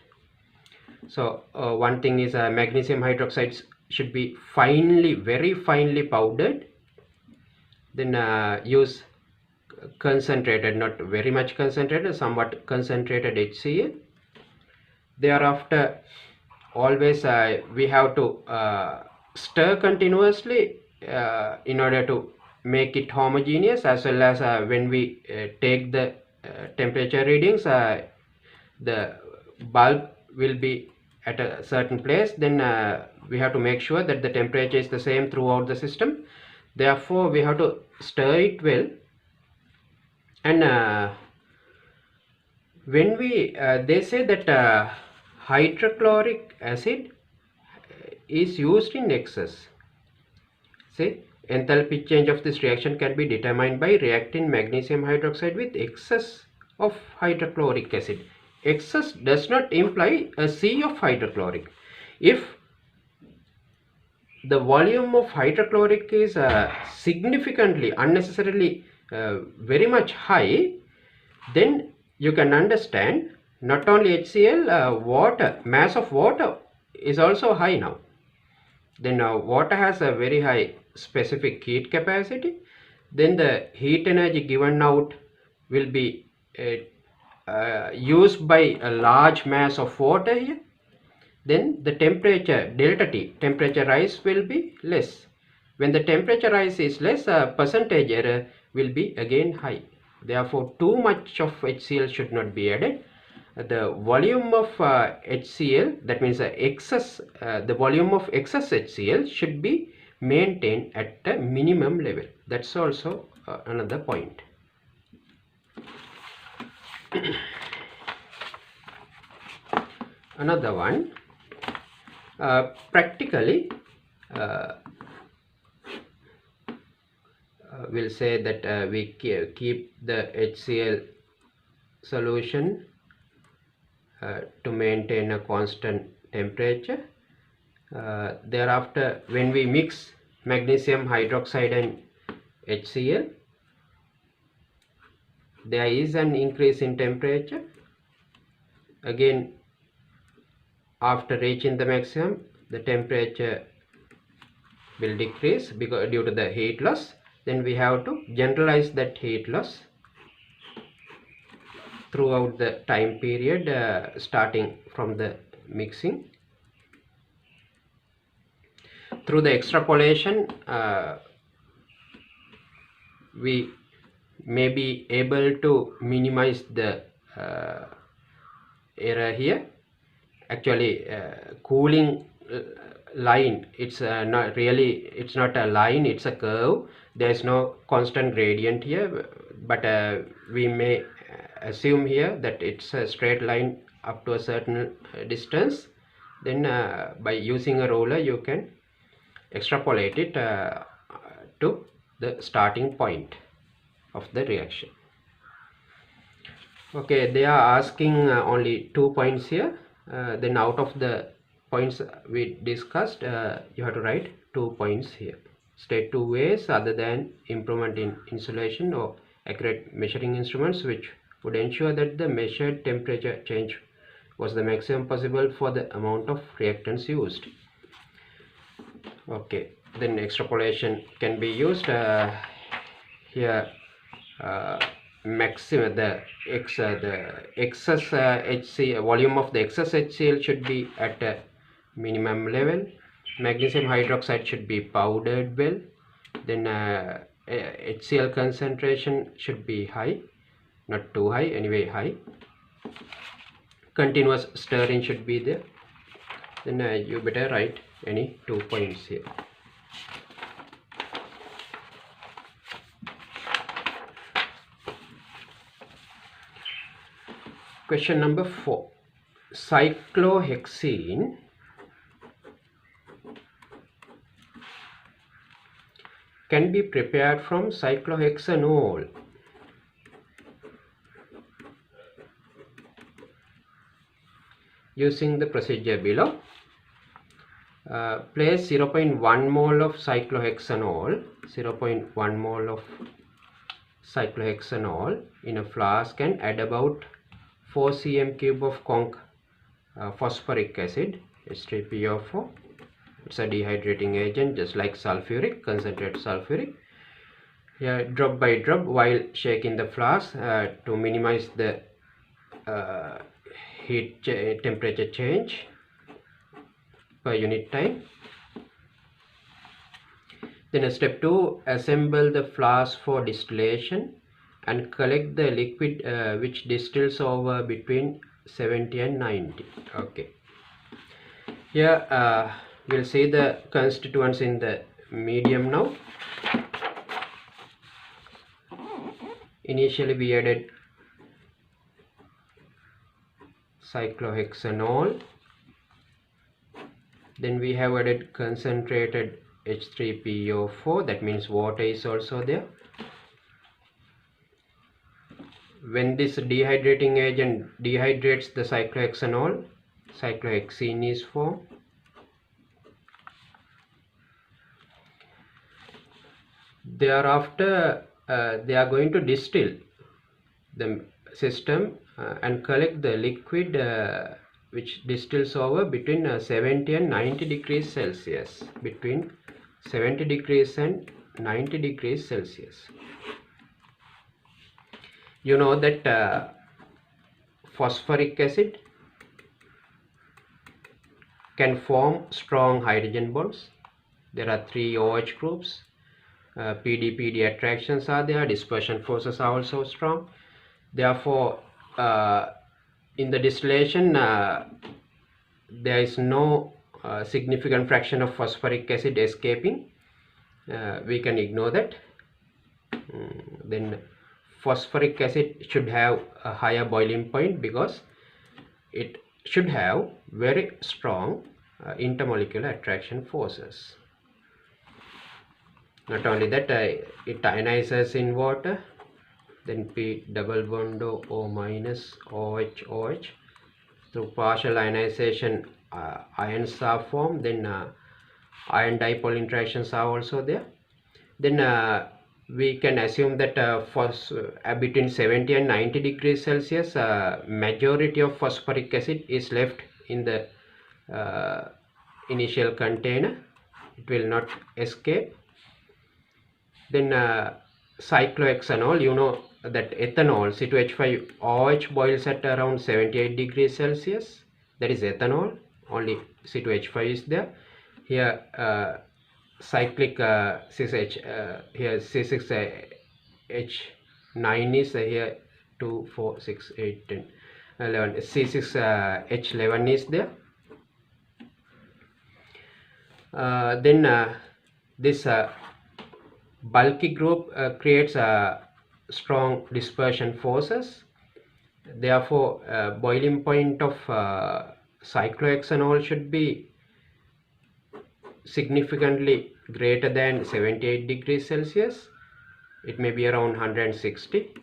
So one thing is magnesium hydroxides should be finely, very finely powdered. Then use concentrated, not very much concentrated, somewhat concentrated HCl. Thereafter always we have to stir continuously in order to make it homogeneous, as well as when we take the temperature readings, the bulb will be at a certain place. Then we have to make sure that the temperature is the same throughout the system. Therefore we have to stir it well. And when we they say that hydrochloric acid is used in excess. Say, enthalpy change of this reaction can be determined by reacting magnesium hydroxide with excess of hydrochloric acid. Excess does not imply a sea of hydrochloric. If the volume of hydrochloric is significantly, unnecessarily very much high, then you can understand not only HCl, water, mass of water is also high now. Then water has a very high specific heat capacity. Then the heat energy given out will be used by a large mass of water here. Then the temperature delta T, temperature rise will be less. When the temperature rise is less, percentage error will be again high. Therefore, too much of HCl should not be added. The volume of HCl, that means the volume of excess HCl should be maintained at a minimum level. That's also another point. Another one, practically we'll say that we keep the HCl solution to maintain a constant temperature. Thereafter, when we mix magnesium hydroxide and HCl, there is an increase in temperature. Again, after reaching the maximum, the temperature will decrease because due to the heat loss. Then we have to generalize that heat loss throughout the time period, starting from the mixing. Through the extrapolation, we may be able to minimize the error here. Actually, cooling line, it's not a line, it's a curve. There is no constant gradient here, but we may assume here that it's a straight line up to a certain distance. Then by using a ruler you can extrapolate it to the starting point of the reaction. Okay, they are asking only 2 points here. Then out of the points we discussed, you have to write 2 points here. State 2 ways other than improvement in insulation or accurate measuring instruments which would ensure that the measured temperature change was the maximum possible for the amount of reactants used. Okay, then extrapolation can be used here. Maximum the excess HCl volume of the excess HCl should be at a minimum level. Magnesium hydroxide should be powdered well. Then HCl concentration should be high, not too high, anyway high. Continuous stirring should be there. Then you better write any 2 points here. Question number 4. Cyclohexene can be prepared from cyclohexanol. Using the procedure below. Place 0.1 mole of cyclohexanol, 0.1 mole of cyclohexanol in a flask and add about 4 cm cube of phosphoric acid, H3PO4. It's a dehydrating agent just like sulfuric, concentrated sulfuric. Here, drop by drop while shaking the flask to minimize the temperature change per unit time. Then step 2, assemble the flask for distillation and collect the liquid which distills over between 70 and 90. Okay, here we'll see the constituents in the medium now. Initially we added cyclohexanol, then we have added concentrated H3PO4, that means water is also there. When this dehydrating agent dehydrates the cyclohexanol, cyclohexene is formed. Thereafter they are going to distill the system and collect the liquid which distills over between 70 and 90 degrees Celsius, between 70 degrees and 90 degrees Celsius. You know that phosphoric acid can form strong hydrogen bonds. There are 3 OH groups. PD attractions are there. Dispersion forces are also strong. Therefore, in the distillation, there is no significant fraction of phosphoric acid escaping. We can ignore that. Then phosphoric acid should have a higher boiling point because it should have very strong intermolecular attraction forces. Not only that, it ionizes in water, then P double bond O minus OH. Through partial ionization, ions are formed, then ion dipole interactions are also there. Then we can assume that between 70 and 90 degrees Celsius, majority of phosphoric acid is left in the initial container. It will not escape. Then cyclohexanol, you know that ethanol C2H5OH boils at around 78 degrees Celsius. That is ethanol, only C2H5 is there. Here cyclic C6H, here C6H9 is here 2, 4, 6, 8, 10, 11. C6H11 is there. Then this bulky group creates strong dispersion forces. Therefore, boiling point of cyclohexanol should be significantly greater than 78 degrees Celsius. It may be around 160.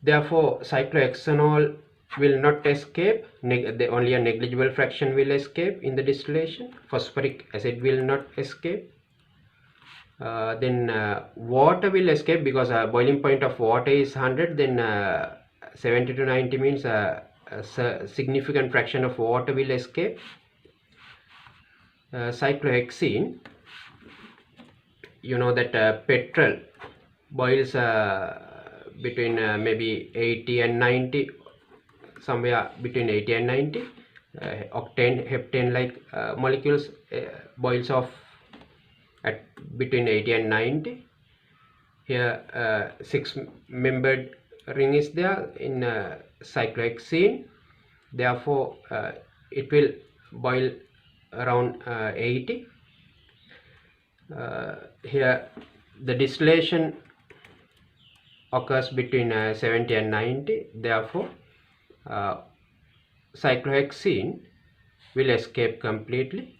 Therefore, cyclohexanol will not escape. Only a negligible fraction will escape in the distillation. Phosphoric acid will not escape. Then water will escape because boiling point of water is 100. Then 70 to 90 means a significant fraction of water will escape. Cyclohexene, you know that petrol boils between maybe 80 and 90, somewhere between 80 and 90. Octane, heptane like molecules boils off at between 80 and 90. Here 6-membered ring is there in cyclohexene. Therefore it will boil around 80. Here the distillation occurs between 70 and 90. Therefore cyclohexene will escape completely.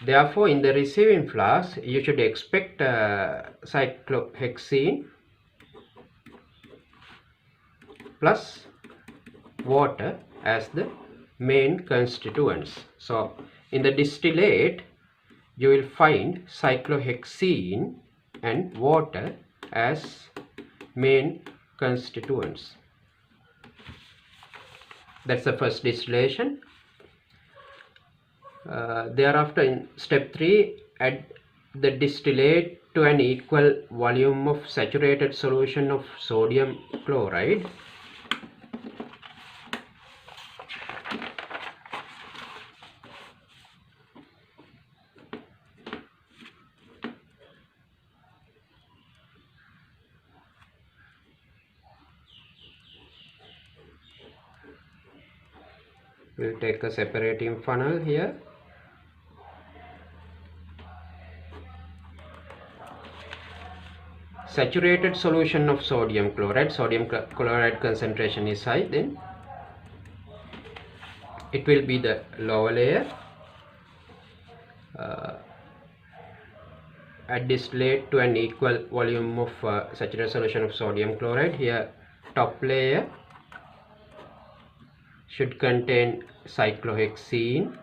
Therefore, in the receiving flask, you should expect cyclohexene plus water as the main constituents. So, in the distillate, you will find cyclohexene and water as main constituents. That's the first distillation. Thereafter, in step 3, add the distillate to an equal volume of saturated solution of sodium chloride. We'll take a separating funnel here. Saturated solution of sodium chloride. Sodium chloride concentration is high, then it will be the lower layer. Add distillate to an equal volume of saturated solution of sodium chloride. Here top layer should contain cyclohexene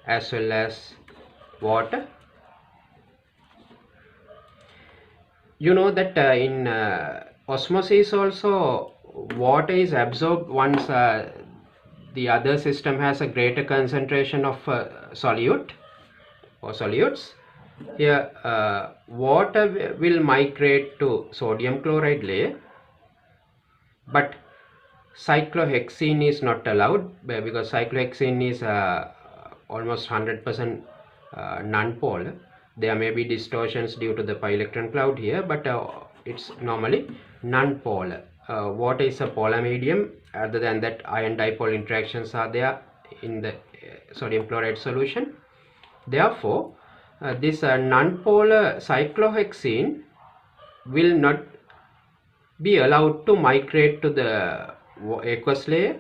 as well as water. You know that in osmosis also water is absorbed once the other system has a greater concentration of solute or solutes. Here water will migrate to sodium chloride layer, but cyclohexene is not allowed because cyclohexene is almost 100% non-polar. There may be distortions due to the pi electron cloud here, but it's normally non-polar. Water is a polar medium. Other than that, ion dipole interactions are there in the sodium chloride solution. Therefore, this non-polar cyclohexene will not be allowed to migrate to the aqueous layer,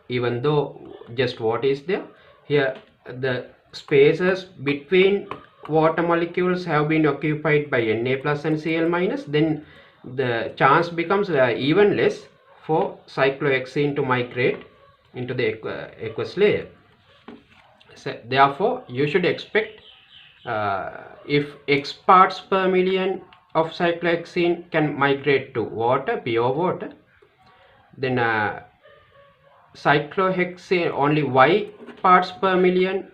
even though just water is there. Here the spaces between water molecules have been occupied by Na plus and Cl minus, then the chance becomes even less for cyclohexene to migrate into the aqueous layer. So therefore you should expect if X parts per million of cyclohexene can migrate to water, pure water, then cyclohexane only Y parts per million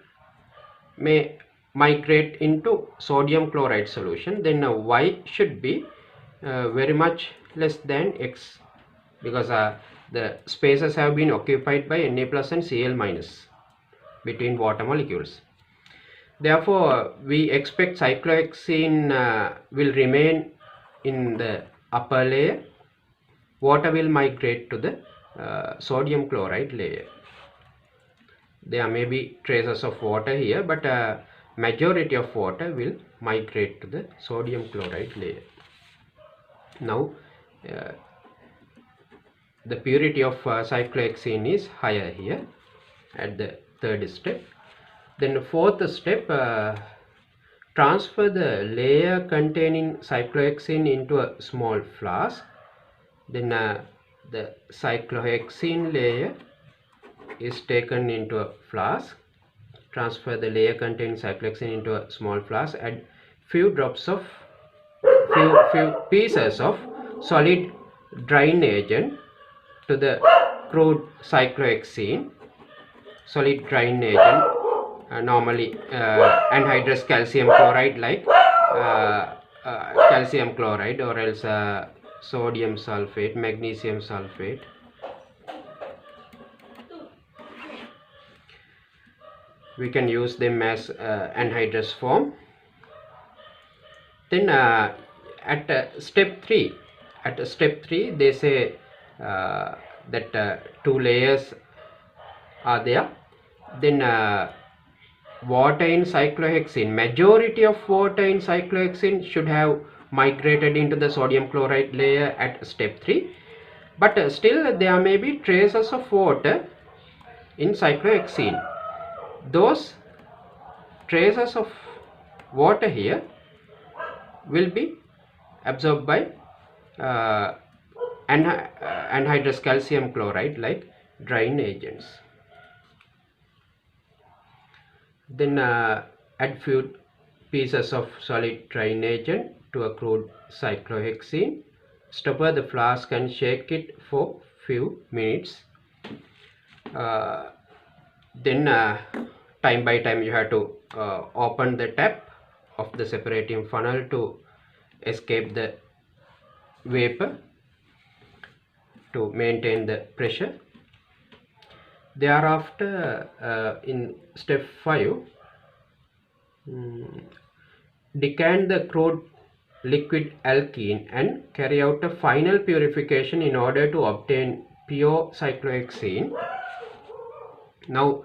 may migrate into sodium chloride solution. Then Y should be very much less than X, because the spaces have been occupied by Na plus and Cl minus between water molecules. Therefore we expect cyclohexene will remain in the upper layer. Water will migrate to the sodium chloride layer. There may be traces of water here, but majority of water will migrate to the sodium chloride layer. Now the purity of cyclohexene is higher here at the third step. Then the fourth step, transfer the layer containing cyclohexene into a small flask. Then the cyclohexene layer is taken into a flask. Transfer the layer containing cyclohexene into a small flask. Add few pieces of solid drying agent to the crude cyclohexene. Solid drying agent, normally anhydrous calcium chloride, like calcium chloride, or else sodium sulfate, magnesium sulfate. We can use them as anhydrous form. Then at step 3 they say that 2 layers are there. Then water in cyclohexene, majority of water in cyclohexene should have migrated into the sodium chloride layer at step 3, but still there may be traces of water in cyclohexene. Those traces of water here will be absorbed by anhydrous calcium chloride, like drying agents. Then add few pieces of solid drying agent to a crude cyclohexene. Stopper the flask and shake it for few minutes. Then time by time you have to open the tap of the separating funnel to escape the vapor to maintain the pressure. Thereafter in step 5, decant the crude liquid alkene and carry out a final purification in order to obtain pure cyclohexene. Now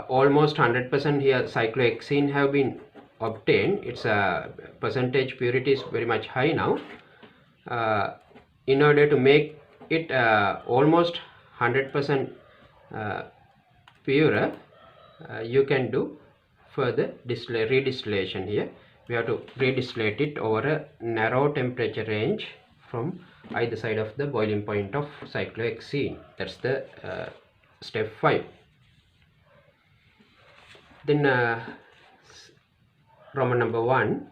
almost 100% here cyclohexene have been obtained. Its percentage purity is very much high now. In order to make it almost 100% purer, you can do further redistillation. Here we have to redistillate it over a narrow temperature range from either side of the boiling point of cyclohexene. That's the step 5. Then Roman number 1,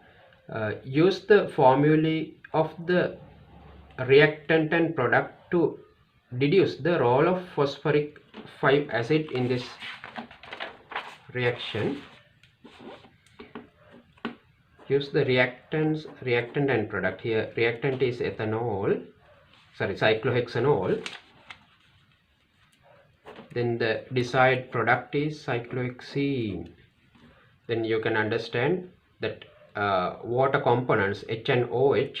use the formulae of the reactant and product to deduce the role of phosphoric 5 acid in this reaction. Use the reactant and product. Here reactant is cyclohexanol. Then the desired product is cyclohexene. Then you can understand that water components H and OH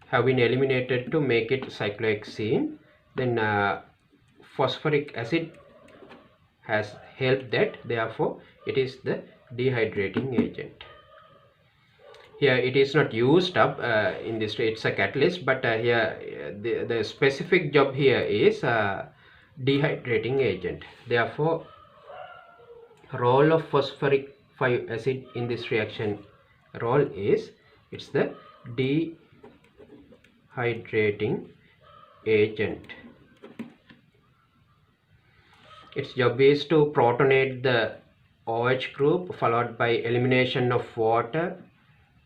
have been eliminated to make it cyclohexene. Then phosphoric acid has helped that, therefore it is the dehydrating agent. Here it is not used up in this, it's a catalyst, but here the specific job here is dehydrating agent. Therefore role of phosphoric 5 acid in this reaction role is it's the dehydrating agent. Its job is to protonate the OH group followed by elimination of water.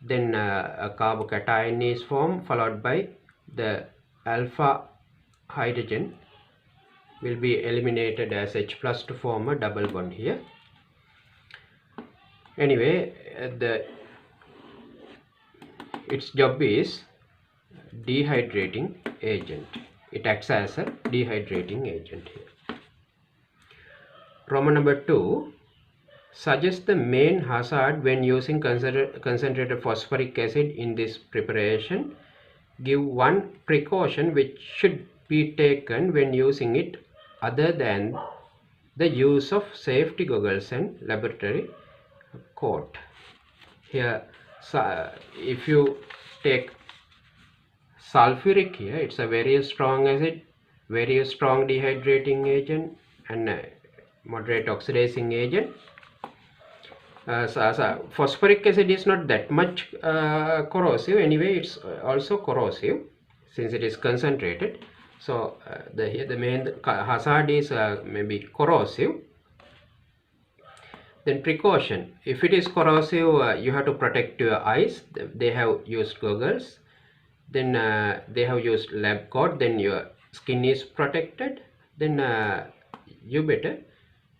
Then a carbocation is formed followed by the alpha hydrogen will be eliminated as H plus to form a double bond here. Anyway, its job is dehydrating agent. It acts as a dehydrating agent here. Roman number 2 suggests the main hazard when using concentrated phosphoric acid in this preparation. Give one precaution which should be taken when using it other than the use of safety goggles and laboratory coat. Here if you take sulfuric here, it's a very strong acid, very strong dehydrating agent and moderate oxidizing agent. Phosphoric acid is not that much corrosive. Anyway, it's also corrosive since it is concentrated. So here the main hazard is maybe corrosive. Then precaution: if it is corrosive, you have to protect your eyes. They have used goggles. Then they have used lab coat. Then your skin is protected. Then you better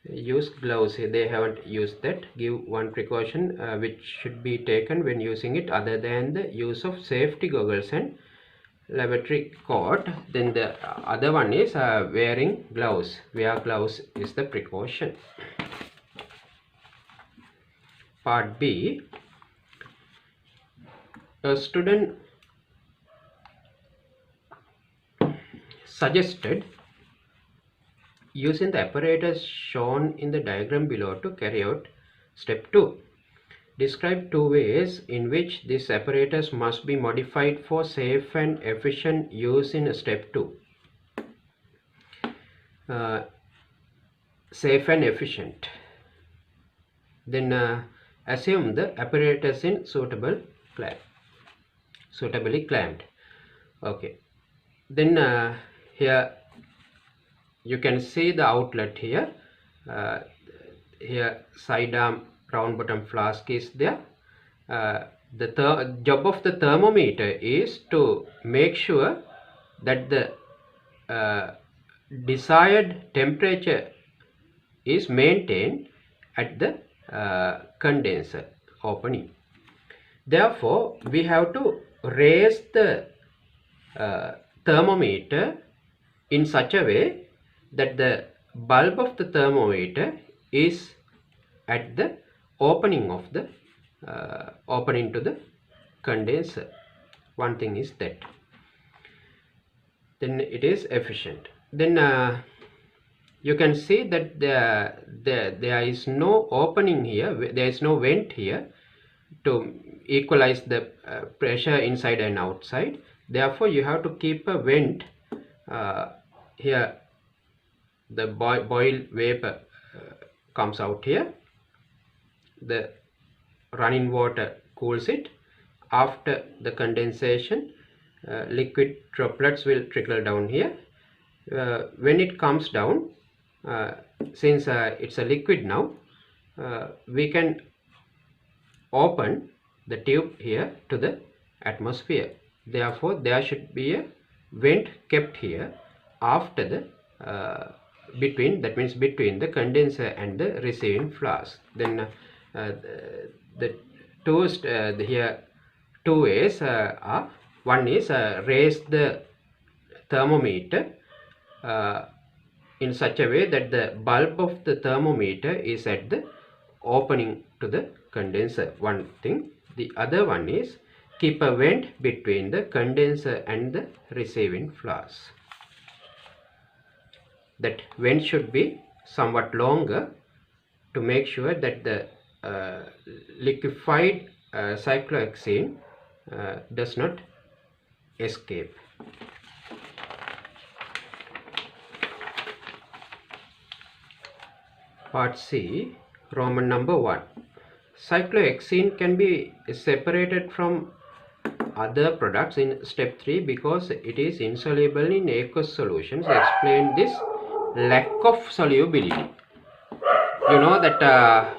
use gloves. They haven't used that. Give one precaution which should be taken when using it other than the use of safety goggles and laboratory coat. Then the other one is wearing gloves. Wear gloves is the precaution. Part B. A student suggested using the apparatus shown in the diagram below to carry out step 2. Describe 2 ways in which this apparatus must be modified for safe and efficient use in step 2. Safe and efficient. Then assume the apparatus in suitably clamped. Okay. Then here you can see the outlet here. Here side arm round bottom flask is there. The job of the thermometer is to make sure that the desired temperature is maintained at the condenser opening. Therefore, we have to raise the thermometer in such a way that the bulb of the thermometer is at the opening of the opening to the condenser. One thing is that. Then it is efficient. Then you can see that there is no opening here. There is no vent here to equalize the pressure inside and outside. Therefore, you have to keep a vent here. The boil vapor comes out here. The running water cools it. After the condensation, liquid droplets will trickle down here. When it comes down, since it's a liquid now, we can open the tube here to the atmosphere. Therefore, there should be a vent kept here after the between the condenser and the receiving flask. Then the here two ways are. One is raise the thermometer in such a way that the bulb of the thermometer is at the opening to the condenser. One thing. The other one is keep a vent between the condenser and the receiving flask. That vent should be somewhat longer to make sure that the liquefied cyclohexene does not escape. Part C, Roman number 1. Cyclohexene can be separated from other products in step 3 because it is insoluble in aqueous solutions. Explain this lack of solubility. You know that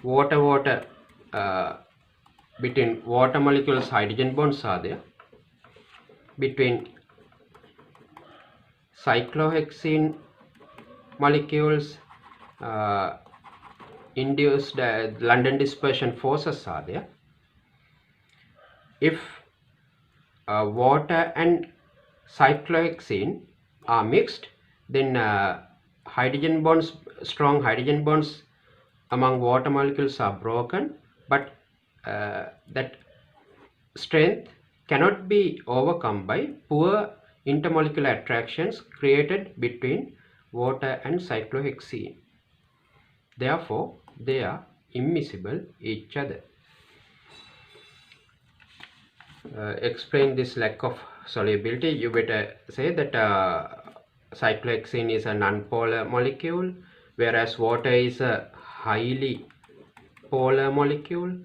water between water molecules hydrogen bonds are there. Between cyclohexene molecules induced London dispersion forces are there. If water and cyclohexene are mixed, then strong hydrogen bonds among water molecules are broken, but that strength cannot be overcome by poor intermolecular attractions created between water and cyclohexene. Therefore, they are immiscible each other. Explain this lack of solubility. You better say that cyclohexene is a non-polar molecule, whereas water is a highly polar molecule.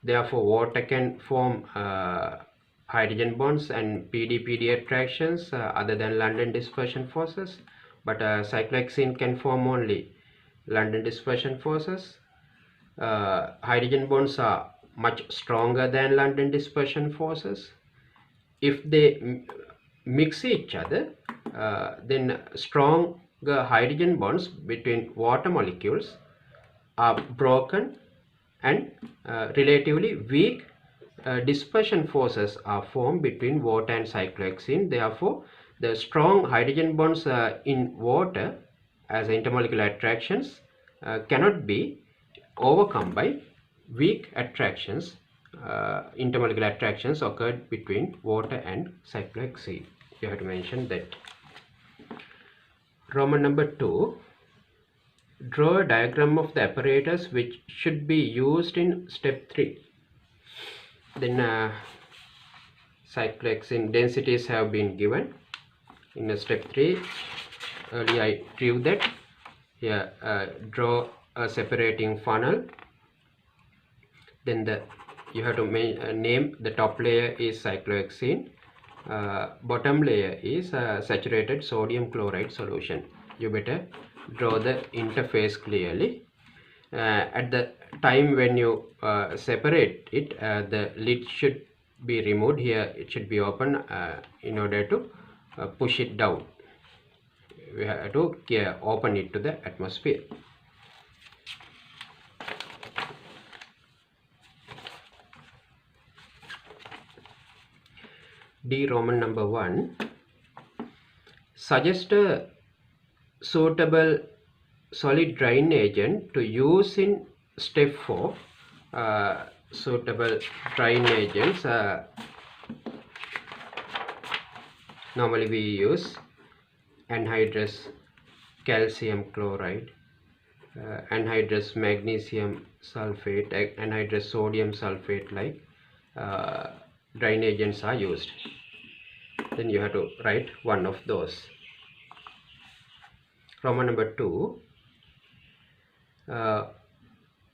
Therefore, water can form hydrogen bonds and PD-PD attractions other than London dispersion forces, but cyclohexene can form only London dispersion forces. Hydrogen bonds are much stronger than London dispersion forces. If they mix each other, then stronger hydrogen bonds between water molecules are broken and relatively weak dispersion forces are formed between water and cyclohexene. Therefore, the strong hydrogen bonds in water as intermolecular attractions cannot be overcome by weak attractions, intermolecular attractions occurred between water and cyclohexene. You have to mention that. Roman number 2. Draw a diagram of the apparatus which should be used in step 3. Then cyclohexene densities have been given in step 3. Earlier I drew that. Here draw a separating funnel. Then you have to name the top layer is cyclohexene, bottom layer is saturated sodium chloride solution. You better draw the interface clearly. At the time when you separate it, the lid should be removed. Here it should be open in order to push it down. We have to open it to the atmosphere. D. Roman number 1. Suggest a suitable solid drying agent to use in step 4. Suitable drying agents, normally we use anhydrous calcium chloride, anhydrous magnesium sulfate, anhydrous sodium sulfate, like drying agents are used. Then you have to write one of those. Roman number 2.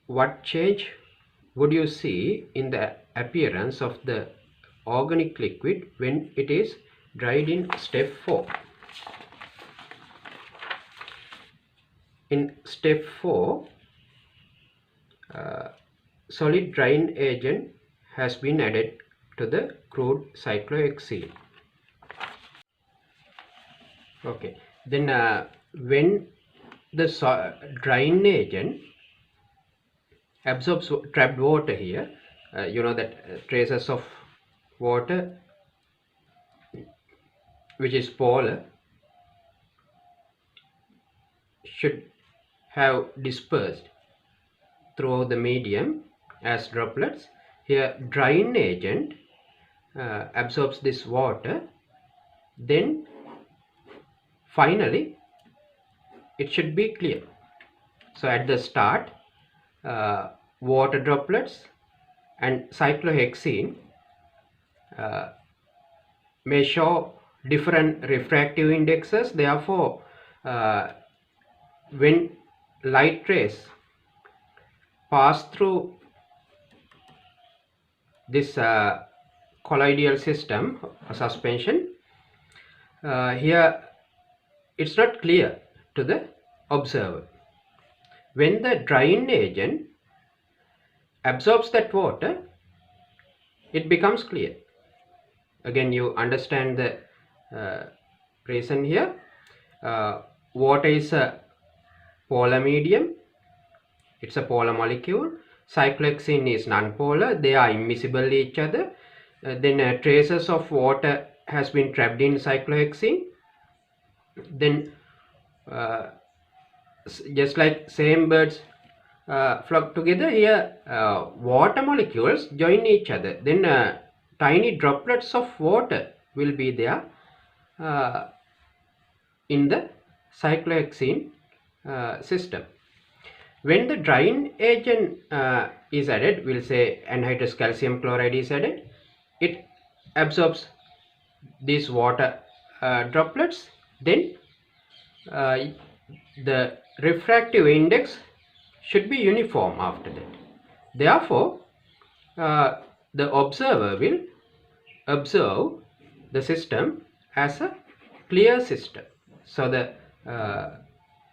What change would you see in the appearance of the organic liquid when it is dried in step 4? In step 4, solid drying agent has been added to the crude cyclohexene. Okay, then when the drying agent absorbs trapped water here, you know that traces of water which is polar should have dispersed throughout the medium as droplets. Here drying agent absorbs this water, then finally it should be clear. So at the start water droplets and cyclohexene may show different refractive indexes. Therefore when light rays pass through this colloidal system suspension, here it's not clear to the observer. When the drying agent absorbs that water, it becomes clear. Again, you understand the reason here. Water is a polar medium, it's a polar molecule. Cyclohexene is non-polar, they are immiscible each other. Then traces of water has been trapped in cyclohexene. Then just like same birds flock together, here water molecules join each other. Then tiny droplets of water will be there in the cyclohexene system. When the drying agent is added, we'll say anhydrous calcium chloride is added, it absorbs these water droplets. Then the refractive index should be uniform after that. Therefore the observer will observe the system as a clear system. So the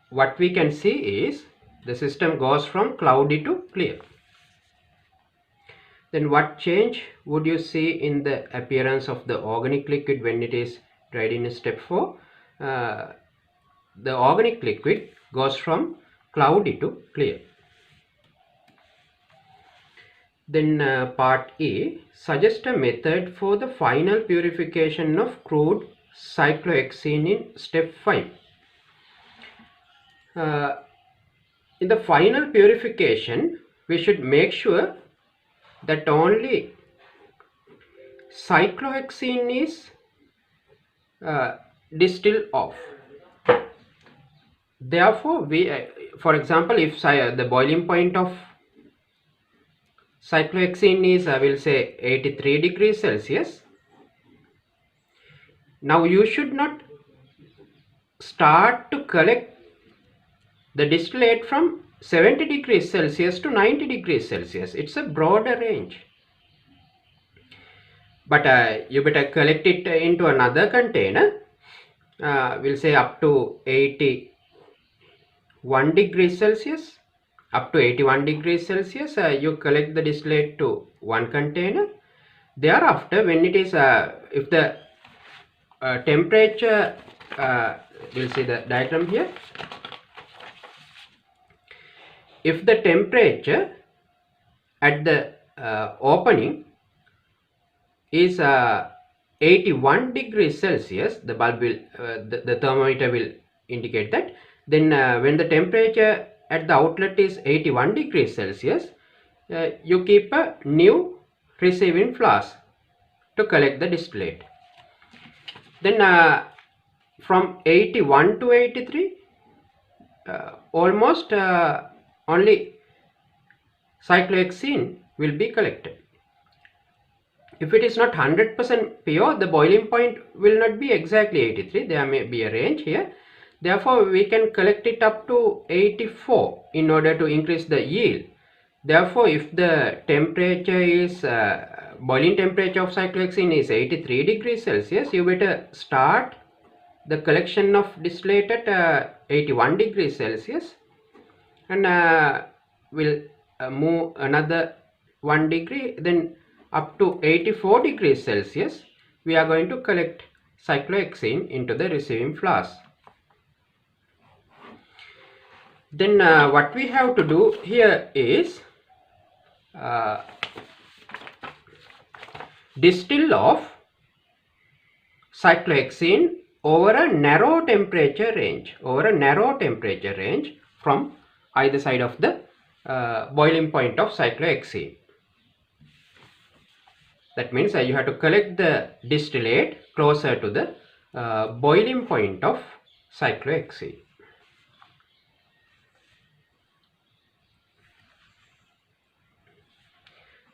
what we can see is the system goes from cloudy to clear. Then what change would you see in the appearance of the organic liquid when it is dried in step 4? The organic liquid goes from cloudy to clear. Then part E, suggest a method for the final purification of crude cyclohexene in step 5. In the final purification, we should make sure that only cyclohexene is distilled off. Therefore, we, for example, if the boiling point of cyclohexene is, I will say 83 degrees Celsius. Now you should not start to collect the distillate from 70 degrees Celsius to 90 degrees Celsius. It's a broader range. But you better collect it into another container. We'll say up to 81 degrees Celsius. Up to 81 degrees Celsius, you collect the distillate to one container. Thereafter, when it is, if the temperature, we'll see the diagram here. If the temperature at the opening is 81 degrees Celsius, the bulb will, the thermometer will indicate that. Then when the temperature at the outlet is 81 degrees Celsius, you keep a new receiving flask to collect the distillate. Then from 81 to 83, almost only cyclohexene will be collected. If it is not 100% pure, the boiling point will not be exactly 83. There may be a range here. Therefore, we can collect it up to 84 in order to increase the yield. Therefore, if the temperature is, boiling temperature of cyclohexene is 83 degrees Celsius, you better start the collection of distillate at 81 degrees Celsius, and we'll move another 1 degree, then up to 84 degrees Celsius, we are going to collect cyclohexene into the receiving flask. Then what we have to do here is distill off cyclohexene over a narrow temperature range, from either side of the boiling point of cyclohexene. That means you have to collect the distillate closer to the boiling point of cyclohexene.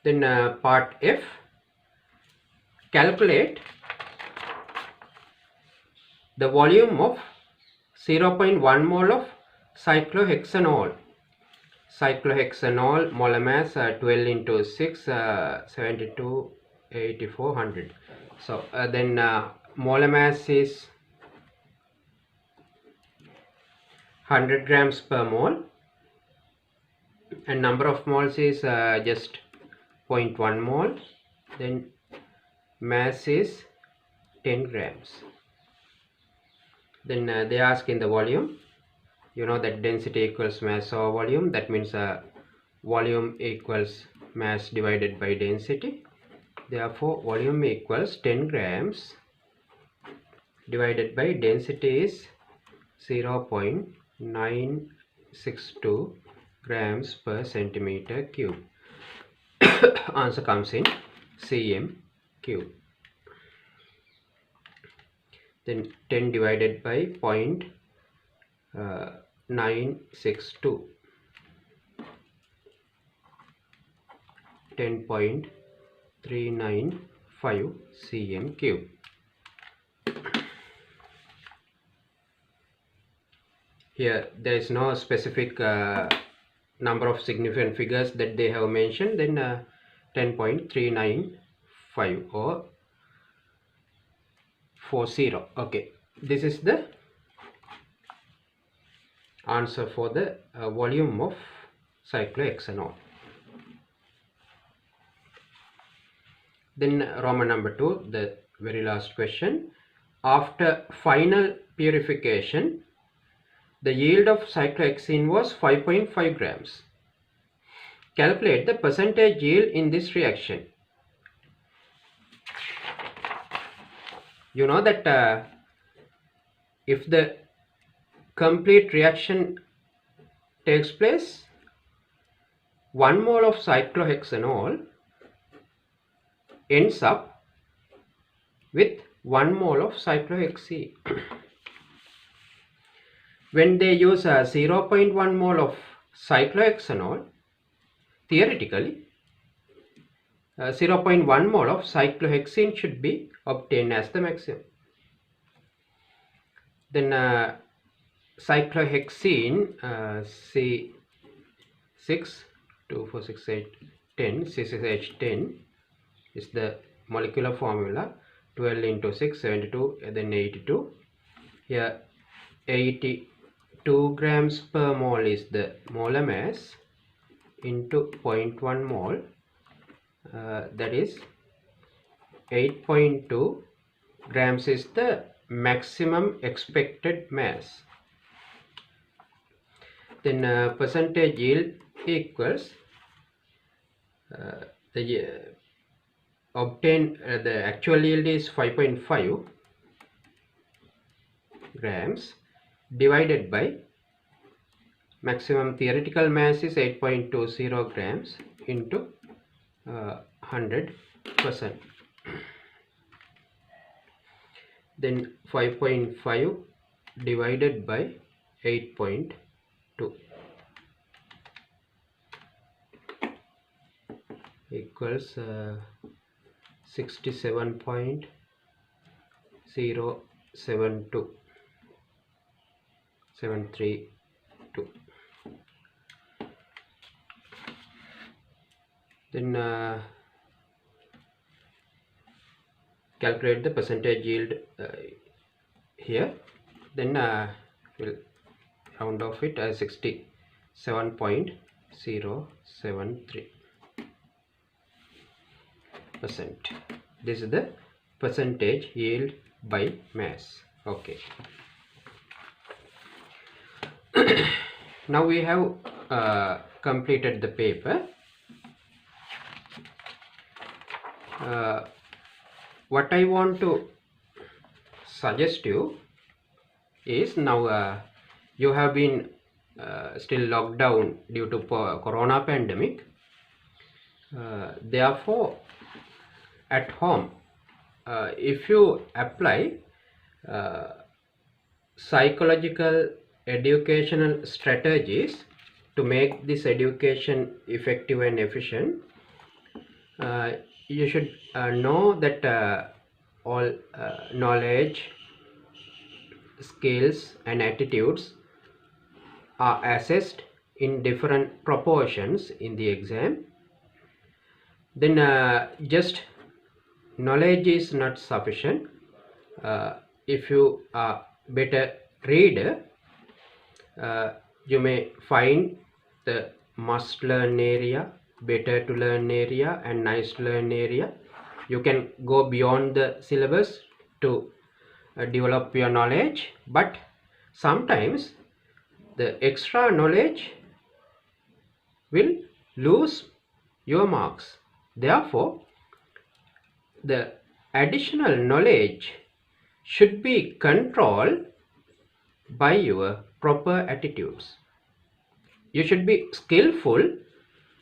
Then part F, calculate the volume of 0.1 mole of cyclohexanol. Cyclohexanol molar mass 12 into 6, 72, 84, 100. So then molar mass is 100 grams per mole, and number of moles is just 0.1 mole. Then mass is 10 grams. Then they ask in the volume. You know that density equals mass over volume. That means volume equals mass divided by density. Therefore volume equals 10 grams divided by density is 0.962 grams per centimeter cube. Answer comes in cm cube. Then 10 divided by 0.962, 10.395 cm cube. Here there is no specific number of significant figures that they have mentioned. Then 10.395 or 40. Okay, this is the answer for the volume of cyclohexanol. Then Roman number 2, the very last question. After final purification, the yield of cyclohexene was 5.5 grams. Calculate the percentage yield in this reaction. You know that if the complete reaction takes place, 1 mole of cyclohexanol ends up with 1 mole of cyclohexene. When they use 0.1 mole of cyclohexanol, theoretically 0.1 mole of cyclohexene should be obtained as the maximum. Then cyclohexene C6H10 is the molecular formula. 12 into 6, 72, then 82. Here 82 grams per mole is the molar mass into 0.1 mole, that is 8.2 grams is the maximum expected mass. Then percentage yield equals the actual yield is 5.5 grams divided by maximum theoretical mass is 8.20 grams into 100%. Then 5.5 divided by 8.2 equals 67.072732. Then calculate the percentage yield here. Then we'll round off it as 67.073. percent. This is the percentage yield by mass. Okay. Now we have completed the paper. What I want to suggest you is, now you have been still locked down due to corona pandemic. Therefore, at home, if you apply psychological educational strategies to make this education effective and efficient, you should know that all knowledge, skills and attitudes are assessed in different proportions in the exam. Then just knowledge is not sufficient. If you are better reader, you may find the must learn area, better to learn area and nice to learn area. You can go beyond the syllabus to develop your knowledge, but sometimes the extra knowledge will lose your marks. Therefore, the additional knowledge should be controlled by your proper attitudes. You should be skillful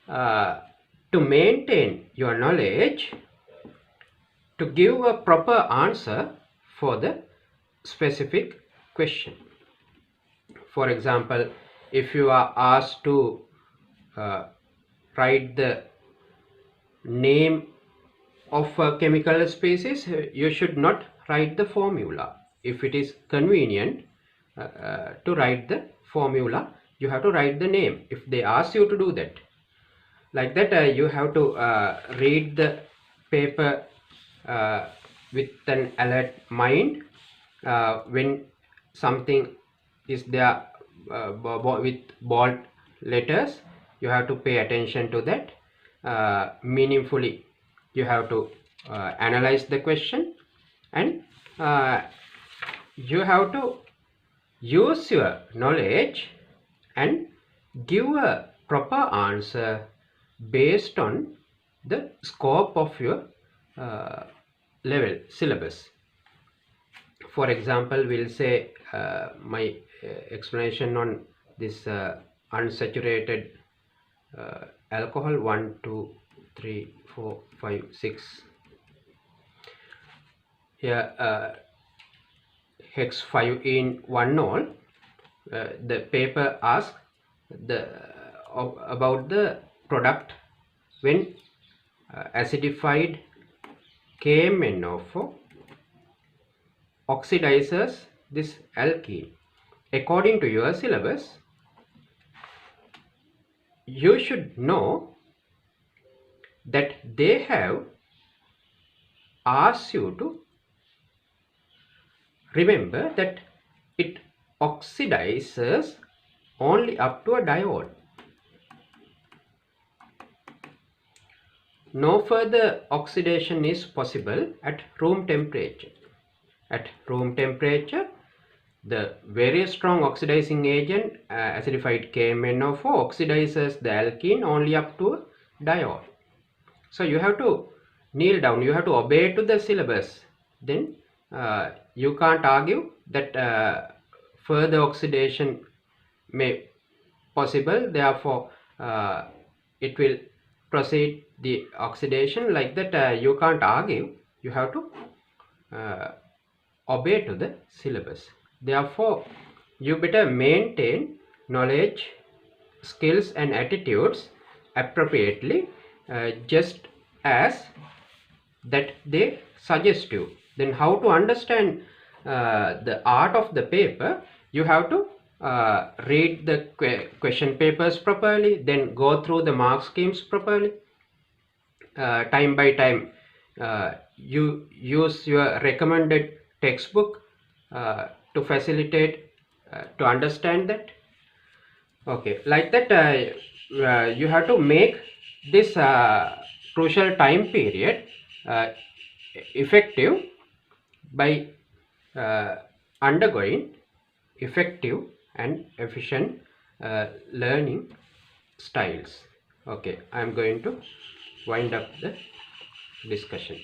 to maintain your knowledge, to give a proper answer for the specific question. For example, if you are asked to write the name of a chemical species, you should not write the formula. If it is convenient to write the formula, you have to write the name if they ask you to do that. Like that, you have to read the paper with an alert mind. When something is there with bold letters, you have to pay attention to that. Meaningfully, you have to analyze the question, and you have to use your knowledge and give a proper answer based on the scope of your level syllabus. For example, we'll say my explanation on this unsaturated alcohol 1, 2, 3, 4, 5, 6. Here hex 5 in 1-nol. The paper asks about the product when acidified KMnO4 oxidizes this alkene. According to your syllabus, you should know that they have asked you to remember that it oxidizes only up to a diol. No further oxidation is possible at room temperature. At room temperature, the very strong oxidizing agent, acidified KMnO4, oxidizes the alkene only up to a diol. So you have to kneel down, you have to obey to the syllabus. Then you can't argue that further oxidation may possible, therefore it will proceed the oxidation. Like that, you can't argue, you have to obey to the syllabus. Therefore, you better maintain knowledge, skills and attitudes appropriately, just as that they suggest you. Then how to understand the art of the paper? You have to read the question papers properly, then go through the mark schemes properly. Time by time, you use your recommended textbook to facilitate to understand that. Okay, like that, you have to make this crucial time period effective by undergoing effective and efficient learning styles. Okay, I am going to wind up the discussion.